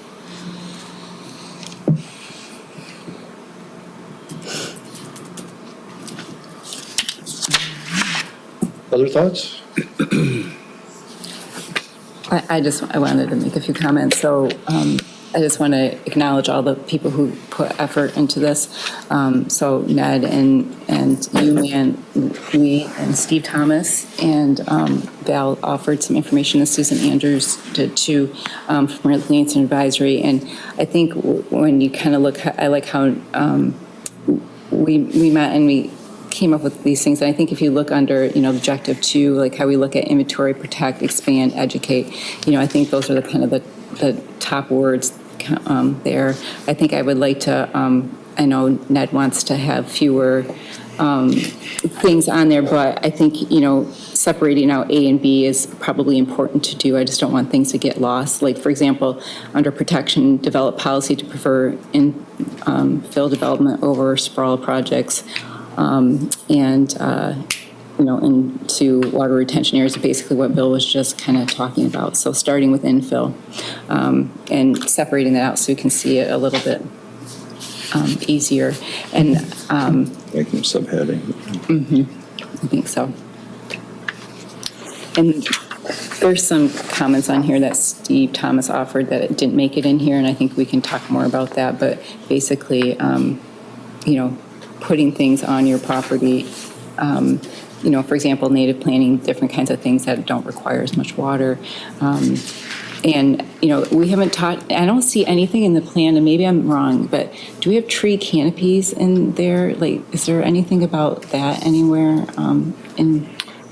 Other thoughts? I wanted to make a few comments. So I just want to acknowledge all the people who put effort into this. So Ned and you and Lee and Steve Thomas and Val offered some information, and Susan Andrews did too, from Lansing Advisory. And I think when you kind of look, I like how we met and we came up with these things. And I think if you look under, objective 2, like how we look at inventory, protect, expand, educate, I think those are the kind of the top words there. I think I would like to, I know Ned wants to have fewer things on there, but I think, separating out A and B is probably important to do. I just don't want things to get lost. Like, for example, under protection, develop policy to prefer infill development over sprawl projects. Into water retention areas, basically what Bill was just kind of talking about. So starting with infill and separating that out so you can see it a little bit easier. And Make them subheading. I think so. And there's some comments on here that Steve Thomas offered that it didn't make it in here, and I think we can talk more about that. But basically, putting things on your property, for example, native planting, different kinds of things that don't require as much water. We haven't I don't see anything in the plan, and maybe I'm wrong, but do we have tree canopies in there? Like, is there anything about that anywhere in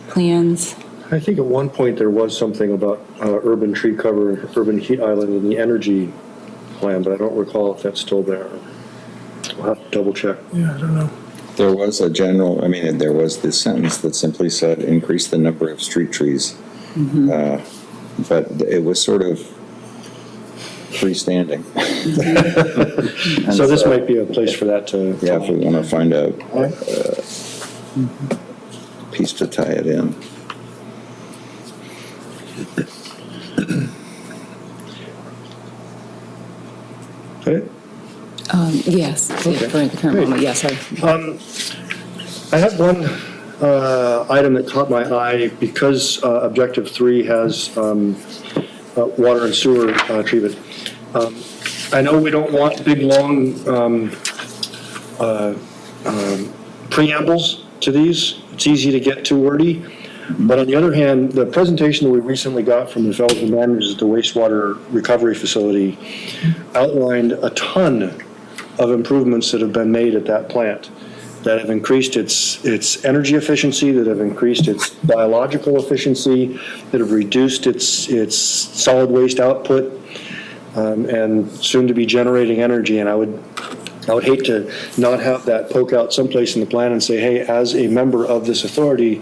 plans? I think at one point there was something about urban tree cover, urban heat island in the energy plan, but I don't recall if that's still there. We'll have to double check. Yeah, I don't know. There was there was this sentence that simply said, increase the number of street trees. But it was sort of freestanding. So this might be a place for that to. Yeah, if we want to find a piece to tie it in. Okay. Yes, Okay. for the current moment, yes. I have one item that caught my eye because Objective 3 has water and sewer treatment. I know we don't want big, long preambles to these. It's easy to get too wordy. But on the other hand, the presentation that we recently got from the fellow who manages the wastewater recovery facility outlined a ton of improvements that have been made at that plant that have increased its energy efficiency, that have increased its biological efficiency, that have reduced its solid waste output, and soon to be generating energy. And I would hate to not have that poke out someplace in the plan and say, hey, as a member of this authority,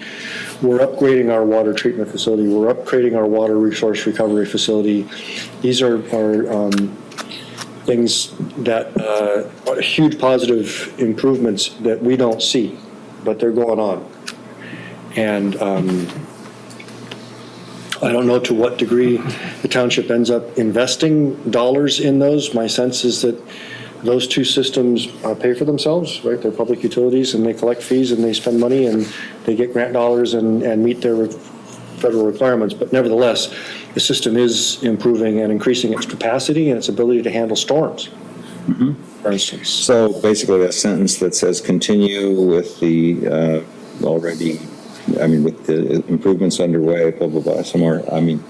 we're upgrading our water treatment facility, we're upgrading our water resource recovery facility. These are things that are huge positive improvements that we don't see, but they're going on. And I don't know to what degree the township ends up investing dollars in those. My sense is that those two systems pay for themselves, right? They're public utilities and they collect fees and they spend money and they get grant dollars and meet their federal requirements, but nevertheless, the system is improving and increasing its capacity and its ability to handle storms, for instance. So basically a sentence that says continue with the already, I mean, with the improvements underway, blah, blah, blah, somewhere, I mean.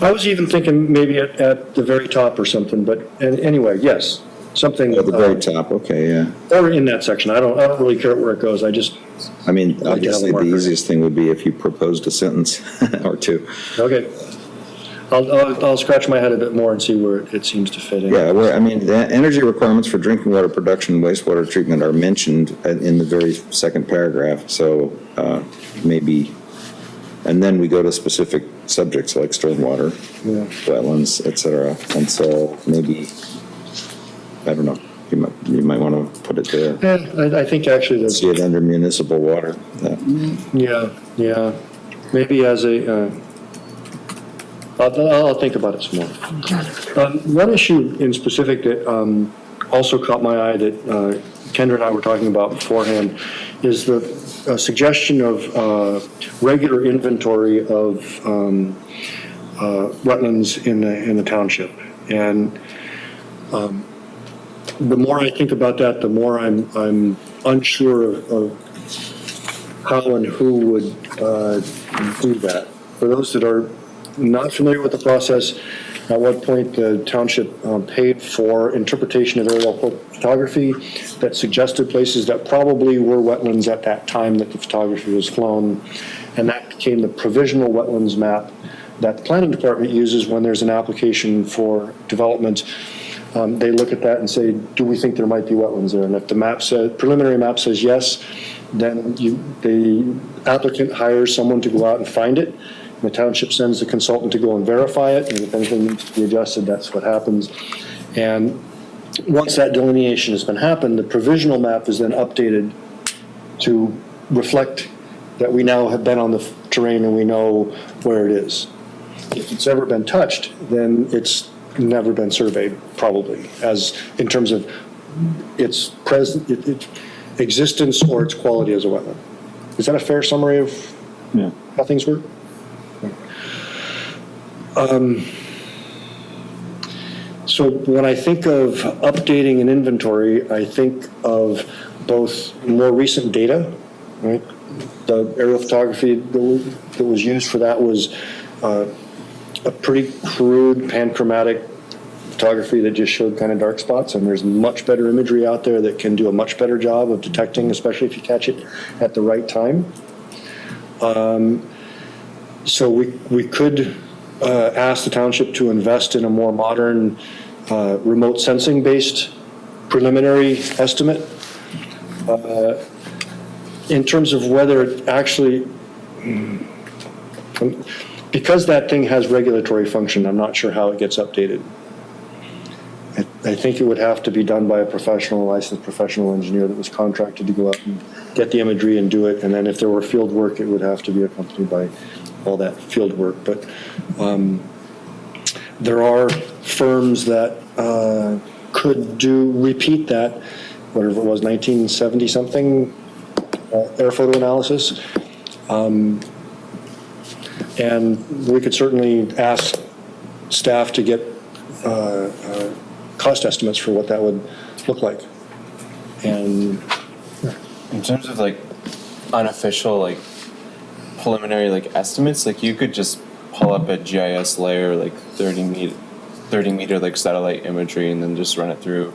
I was even thinking maybe at the very top or something, but anyway, yes, something. At the very top, okay, yeah. Or in that section. I don't really care where it goes. I mean, like to have a obviously, the marker. easiest thing would be if you proposed a sentence or two. Okay. I'll scratch my head a bit more and see where it seems to fit in. Yeah, where, I mean, the energy requirements for drinking water production and wastewater treatment are mentioned in the very second paragraph, so maybe, and then we go to specific subjects like stormwater, wetlands, et cetera, and so maybe, I don't know, you might want to put it there. Yeah, I think actually See it under municipal water. yeah, maybe as a, I'll think about it some more. One issue in specific that also caught my eye that Kendra and I were talking about beforehand is the suggestion of regular inventory of wetlands in the township. And the more I think about that, the more I'm unsure of how and who would do that. For those that are not familiar with the process, at what point the township paid for interpretation of aerial photography that suggested places that probably were wetlands at that time that the photography was flown, and that became the provisional wetlands map that the planning department uses when there's an application for development. They look at that and say, do we think there might be wetlands there? And if the map says, preliminary map says yes, then the applicant hires someone to go out and find it. The township sends the consultant to go and verify it, and if anything needs to be adjusted, that's what happens. And once that delineation has been happened, the provisional map is then updated to reflect that we now have been on the terrain and we know where it is. If it's ever been touched, then it's never been surveyed, probably, as in terms of its present, its existence or its quality as a wetland. Is that a fair summary of how things work? So when I think of updating an inventory, I think of both more recent data, right? The aerial photography that was used for that was a pretty crude panchromatic photography that just showed kind of dark spots, and there's much better imagery out there that can do a much better job of detecting, especially if you catch it at the right time. So we could ask the township to invest in a more modern remote sensing based preliminary estimate. In terms of whether it actually, because that thing has regulatory function, I'm not sure how it gets updated. I think it would have to be done by a professional, licensed professional engineer that was contracted to go out and get the imagery and do it. And then if there were field work, it would have to be accompanied by all that field work. But there are firms that could repeat that, whatever it was, 1970 something air photo analysis. And we could certainly ask staff to get cost estimates for what that would look like. And in terms of like unofficial, like preliminary, like estimates, like you could just pull up a GIS layer, like 30 meter like satellite imagery, and then just run it through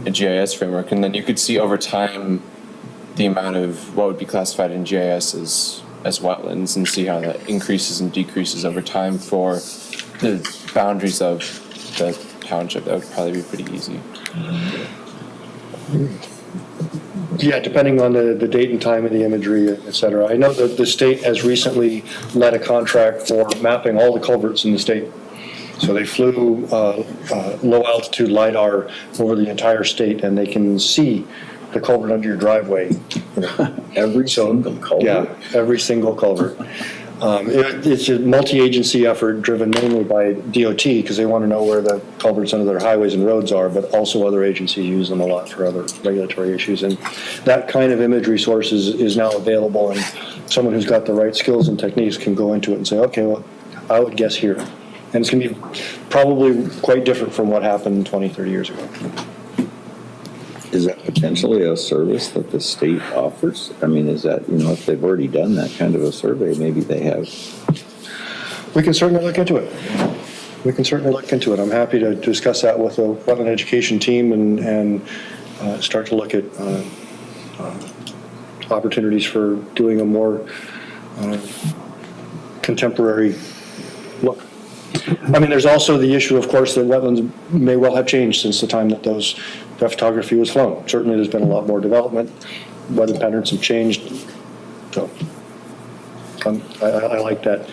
a GIS framework. And then you could see over time the amount of what would be classified in GIS as wetlands, and see how that increases and decreases over time for the boundaries of the township. That would probably be pretty easy. yeah, depending on the date and time of the imagery, et cetera. I know that the state has recently led a contract for mapping all the culverts in the state. So they flew low altitude LiDAR over the entire state, and they can see the culvert under your driveway. Every single culvert? Yeah, every single culvert. It's a multi-agency effort driven mainly by DOT because they want to know where the culverts under their highways and roads are, but also other agencies use them a lot for other regulatory issues. And that kind of imagery source is now available, and someone who's got the right skills and techniques can go into it and say, okay, well, I would guess here. And it's going to be probably quite different from what happened 20, 30 years ago. Is that potentially a service that the state offers? I mean, is that, if they've already done that kind of a survey, maybe they have. We can certainly look into it. I'm happy to discuss that with the wetland education team and start to look at opportunities for doing a more contemporary look. I mean, there's also the issue, of course, that wetlands may well have changed since the time that that photography was flown. Certainly, there's been a lot more development. Weather patterns have changed. So I like that.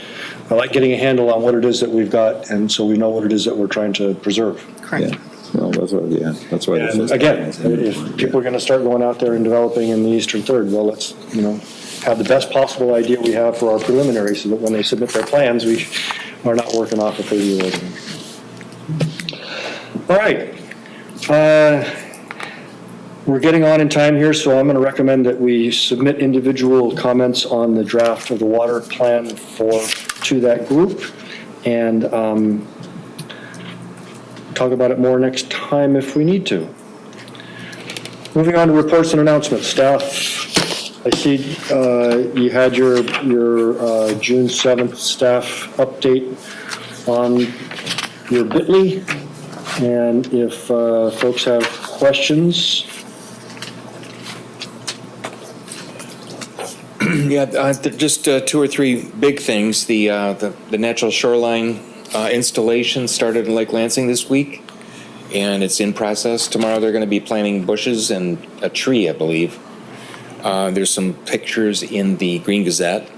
I like getting a handle on what it is that we've got, and so we know what it is that we're trying to preserve. Correct. Yeah. No, that's why. And again, if people are going to start going out there and developing in the eastern third, well, let's, have the best possible idea we have for our preliminary so that when they submit their plans, we are not working off a 30-year-old. All right. We're getting on in time here, so I'm going to recommend that we submit individual comments on the draft of the water plan to that group, and talk about it more next time if we need to. Moving on to reports and announcements. Staff, I see you had your June 7th staff update on your Bitly, and if folks have questions. Yeah, just two or three big things. The natural shoreline installation started in Lake Lansing this week, and it's in process. Tomorrow they're going to be planting bushes and a tree, I believe. There's some pictures in the Green Gazette.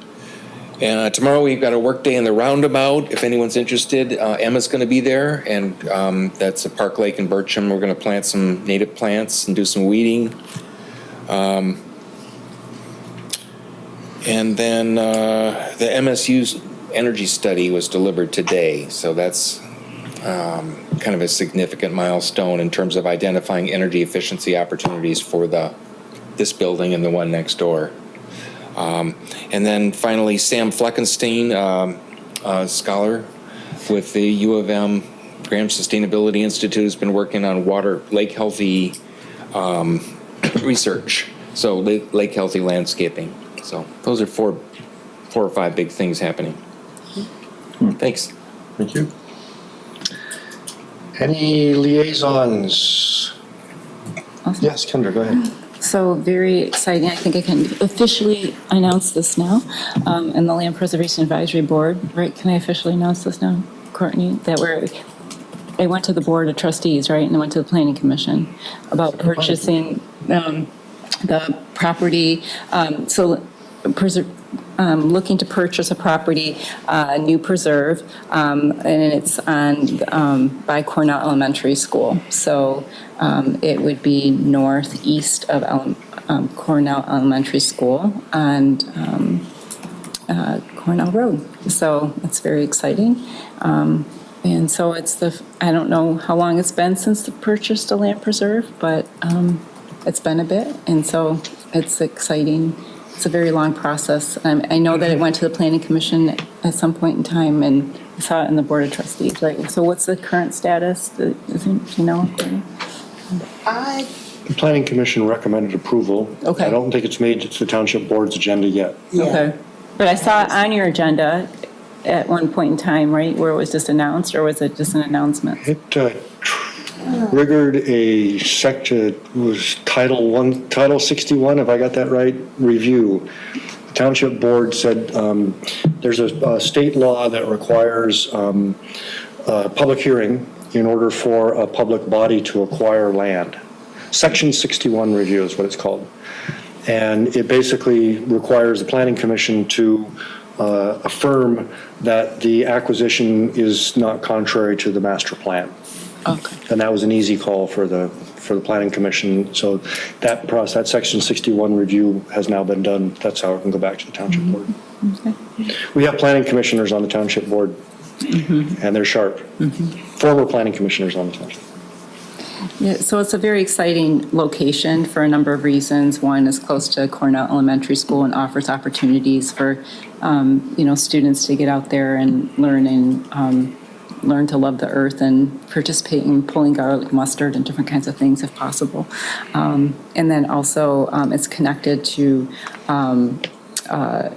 And tomorrow we've got a work day in the roundabout. If anyone's interested, Emma's going to be there, and that's at Park Lake in Bircham. We're going to plant some native plants and do some weeding. And then the MSU's energy study was delivered today, so that's kind of a significant milestone in terms of identifying energy efficiency opportunities for this building and the one next door. And then finally, Sam Fleckenstein, a scholar with the U of M Graham Sustainability Institute, has been working on lake healthy research, so lake healthy landscaping. So those are four or five big things happening. Thanks. Thank you. Any liaisons? Awesome. Yes, Kendra, go ahead. So very exciting. I think I can officially announce this now. And the Land Preservation Advisory Board, right? Can I officially announce this now, Courtney? I went to the Board of Trustees, right? And I went to the Planning Commission about purchasing the property. Looking to purchase a property, new preserve, and it's by Cornell Elementary School. So it would be northeast of Cornell Elementary School and Cornell Road. So it's very exciting. And so I don't know how long it's been since they purchased a land preserve, but it's been a bit. And so it's exciting. It's a very long process. I know that it went to the Planning Commission at some point in time, and I saw it in the Board of Trustees, right? So what's the current status? Do you know? The Planning Commission recommended approval. Okay. I don't think it's made it to the Township Board's agenda yet. Okay. But I saw it on your agenda at one point in time, right, where it was just announced, or was it just an announcement? It triggered a section, it was Title 61, if I got that right, review. The Township Board said there's a state law that requires a public hearing in order for a public body to acquire land. Section 61 review is what it's called. And it basically requires the Planning Commission to affirm that the acquisition is not contrary to the master plan. Okay. And that was an easy call for the planning commission. So that process, that section 61 review has now been done. That's how it can go back to the township board. Okay. We have planning commissioners on the township board, and they're sharp. Former planning commissioners on the township. Yeah, so it's a very exciting location for a number of reasons. One is close to Cornell Elementary School and offers opportunities for, students to get out there and learn to love the earth and participate in pulling garlic mustard and different kinds of things if possible. And then also it's connected to a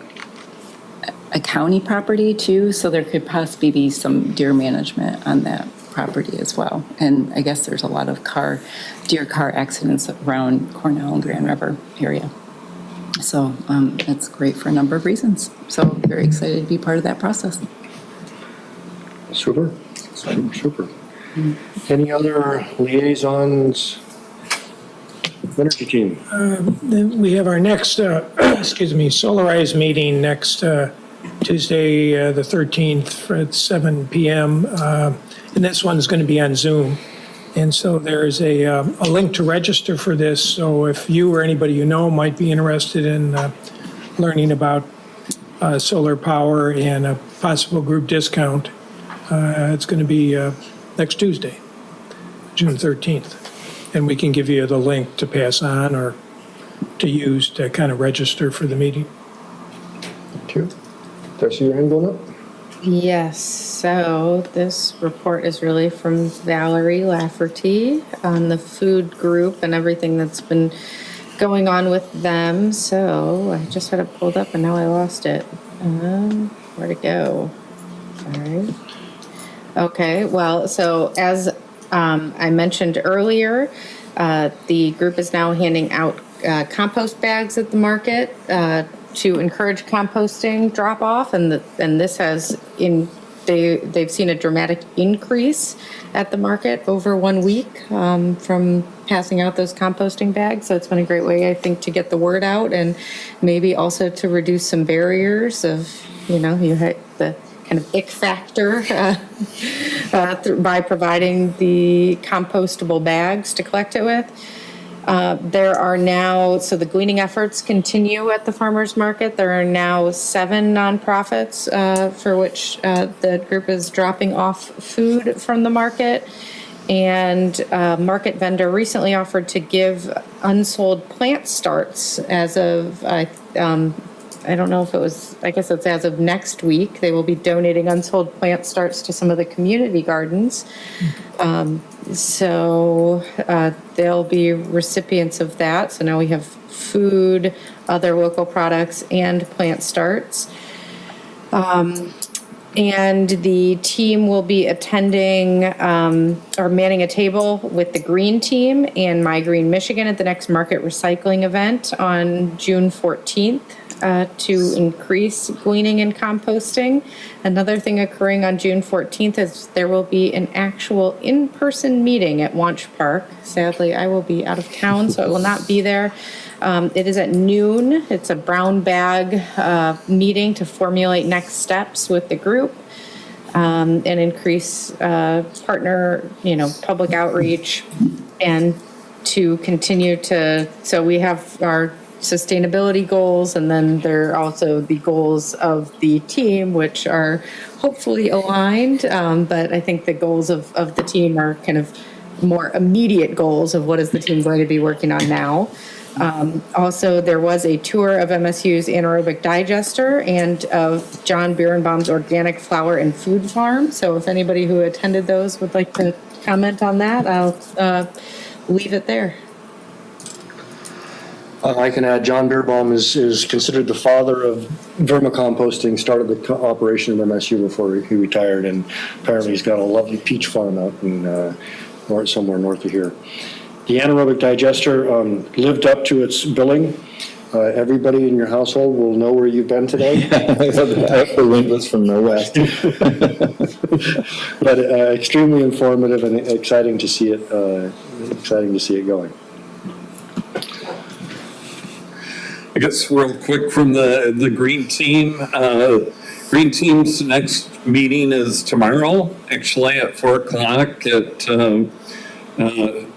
county property too, so there could possibly be some deer management on that property as well. And I guess there's a lot of deer car accidents around Cornell and Grand River area. So it's great for a number of reasons. So very excited to be part of that process. Super. Super. Any other liaisons? Energy team. Then we have our next, Solarize meeting next Tuesday, the 13th at 7 p.m. And this one's going to be on Zoom. And so there is a link to register for this. So if you or anybody you know might be interested in learning about solar power and a possible group discount, it's going to be next Tuesday, June 13th. And we can give you the link to pass on or to use to kind of register for the meeting. Thank you. Did I see your hand going up? Yes, so this report is really from Valerie Lafferty on the food group and everything that's been going on with them. So I just had it pulled up and now I lost it. Where'd it go? Sorry. Okay, well, so as I mentioned earlier, the group is now handing out compost bags at the market to encourage composting drop-off, and this has they've seen a dramatic increase at the market over 1 week from passing out those composting bags. So it's been a great way, I think, to get the word out and maybe also to reduce some barriers of, you had the kind of ick factor by providing the compostable bags to collect it with. There are now, so the gleaning efforts continue at the farmers market. There are now 7 nonprofits for which the group is dropping off food from the market. And a market vendor recently offered to give unsold plant starts as of, I don't know if it was, I guess it's as of next week. They will be donating unsold plant starts to some of the community gardens. So they'll be recipients of that. So now we have food, other local products, and plant starts. And the team will be attending or manning a table with the Green Team and My Green Michigan at the next market recycling event on June 14th. To increase gleaning and composting. Another thing occurring on June 14th is there will be an actual in-person meeting at Wanch Park. Sadly, I will be out of town, so I will not be there. It is at noon. It's a brown bag meeting to formulate next steps with the group and increase partner, public outreach and to continue to, so we have our sustainability goals, and then there are also the goals of the team, which are hopefully aligned. But I think the goals of the team are kind of more immediate goals of what is the team going to be working on now. Also, there was a tour of MSU's anaerobic digester and of John Bierenbaum's organic flower and food farm. So if anybody who attended those would like to comment on that, I'll leave it there. I can add, John Bierbaum is considered the father of vermicomposting, started the operation at MSU before he retired, and apparently he's got a lovely peach farm out in somewhere north of here. The anaerobic digester lived up to its billing. Everybody in your household will know where you've been today. The wind was from the west. But extremely informative and exciting to see it going. I guess real quick from the Green Team. Green Team's next meeting is tomorrow, actually at 4 o'clock at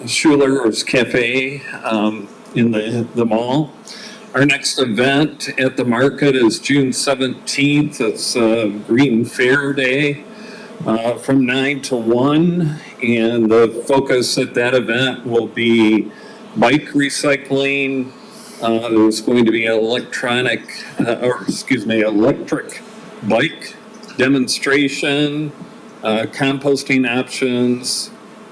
Schuler's Cafe in the mall. Our next event at the market is June 17th. It's Green Fair Day from 9 to 1. And the focus at that event will be bike recycling. There's going to be an electric bike demonstration, composting options,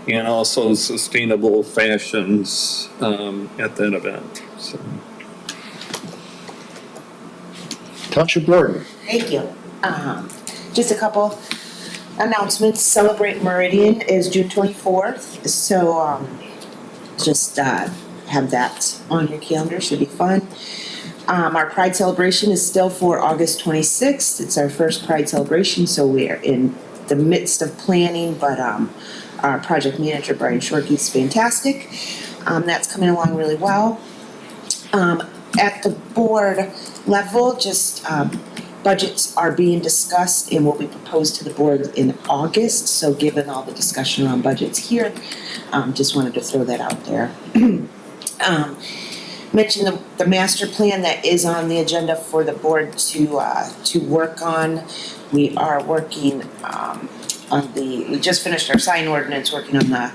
and also sustainable fashions at that event. So. Township Board. Thank you. Just a couple announcements. Celebrate Meridian is June 24th, so just have that on your calendar, should be fun. Our Pride celebration is still for August 26th. It's our first Pride celebration, so we are in the midst of planning, but our project manager, Brian Shorkey, is fantastic. That's coming along really well. At the board level, just budgets are being discussed and will be proposed to the board in August. So given all the discussion around budgets here, just wanted to throw that out there. Mention the master plan that is on the agenda for the board to work on. We are working we just finished our sign ordinance, working on the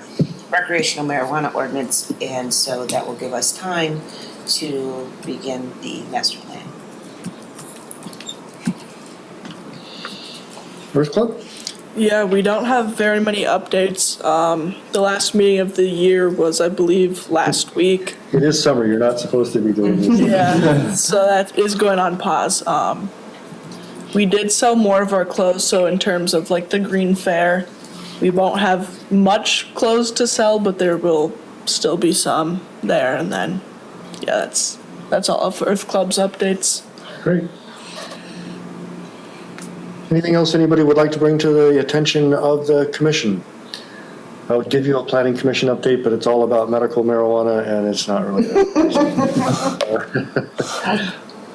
recreational marijuana ordinance, and so that will give us time to begin the master plan. First Club? Yeah, we don't have very many updates. The last meeting of the year was, I believe, last week. It is summer, you're not supposed to be doing this. Yeah, so that is going on pause. We did sell more of our clothes, so in terms of like the green fair, we won't have much clothes to sell, but there will still be some there. And then, yeah, that's all of Earth Club's updates. Great. Anything else anybody would like to bring to the attention of the commission? I would give you a planning commission update, but it's all about medical marijuana and it's not really.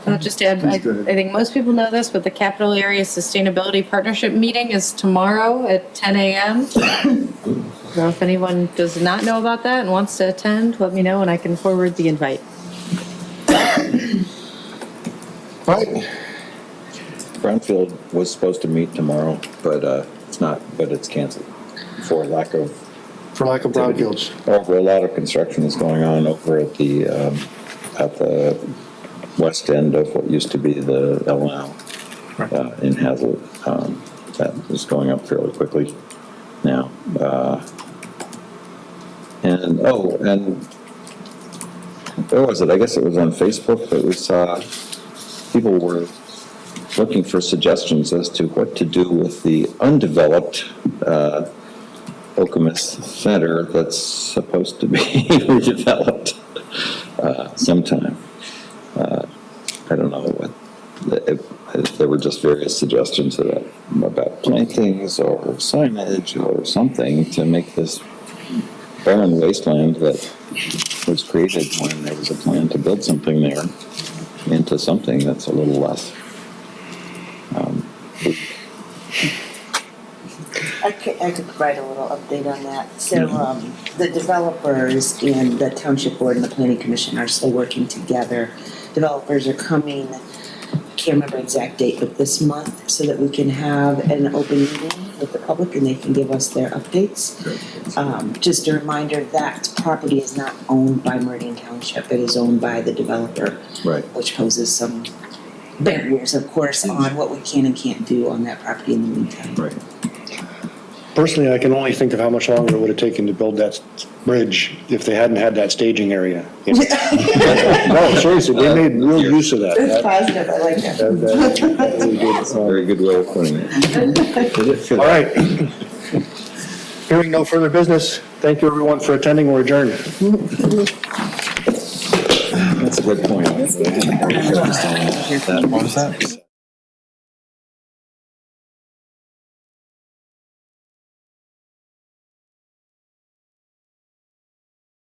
I'll just add, I think most people know this, but the Capital Area Sustainability Partnership meeting is tomorrow at 10 a.m. So if anyone does not know about that and wants to attend, let me know and I can forward the invite. Right. Brownfield was supposed to meet tomorrow, but it's not, but it's canceled for lack of brownfields. Over a lot of construction is going on over at the west end of what used to be the L&L in Hazlet. That is going up fairly quickly now. And where was it? I guess it was on Facebook. It was people were looking for suggestions as to what to do with the undeveloped Okemos Center that's supposed to be redeveloped sometime. I don't know what, there were just various suggestions about plantings or signage or something to make this barren wasteland that was created when there was a plan to build something there into something that's a little less. I could provide a little update on that. So the developers and the Township Board and the Planning Commission are still working together. Developers are coming, I can't remember the exact date, but this month, so that we can have an open meeting with the public and they can give us their updates. Just a reminder, that property is not owned by Meridian Township. It is owned by the developer, Right. which poses some barriers, of course, on what we can and can't do on that property in the meantime. Right. Personally, I can only think of how much longer it would have taken to build that bridge if they hadn't had that staging area. No, seriously, they made real use of that. That's positive, I like that. That really did, Very good way of putting it. all right. Hearing no further business, thank you everyone for attending. We're adjourned. That's a good point. What was that?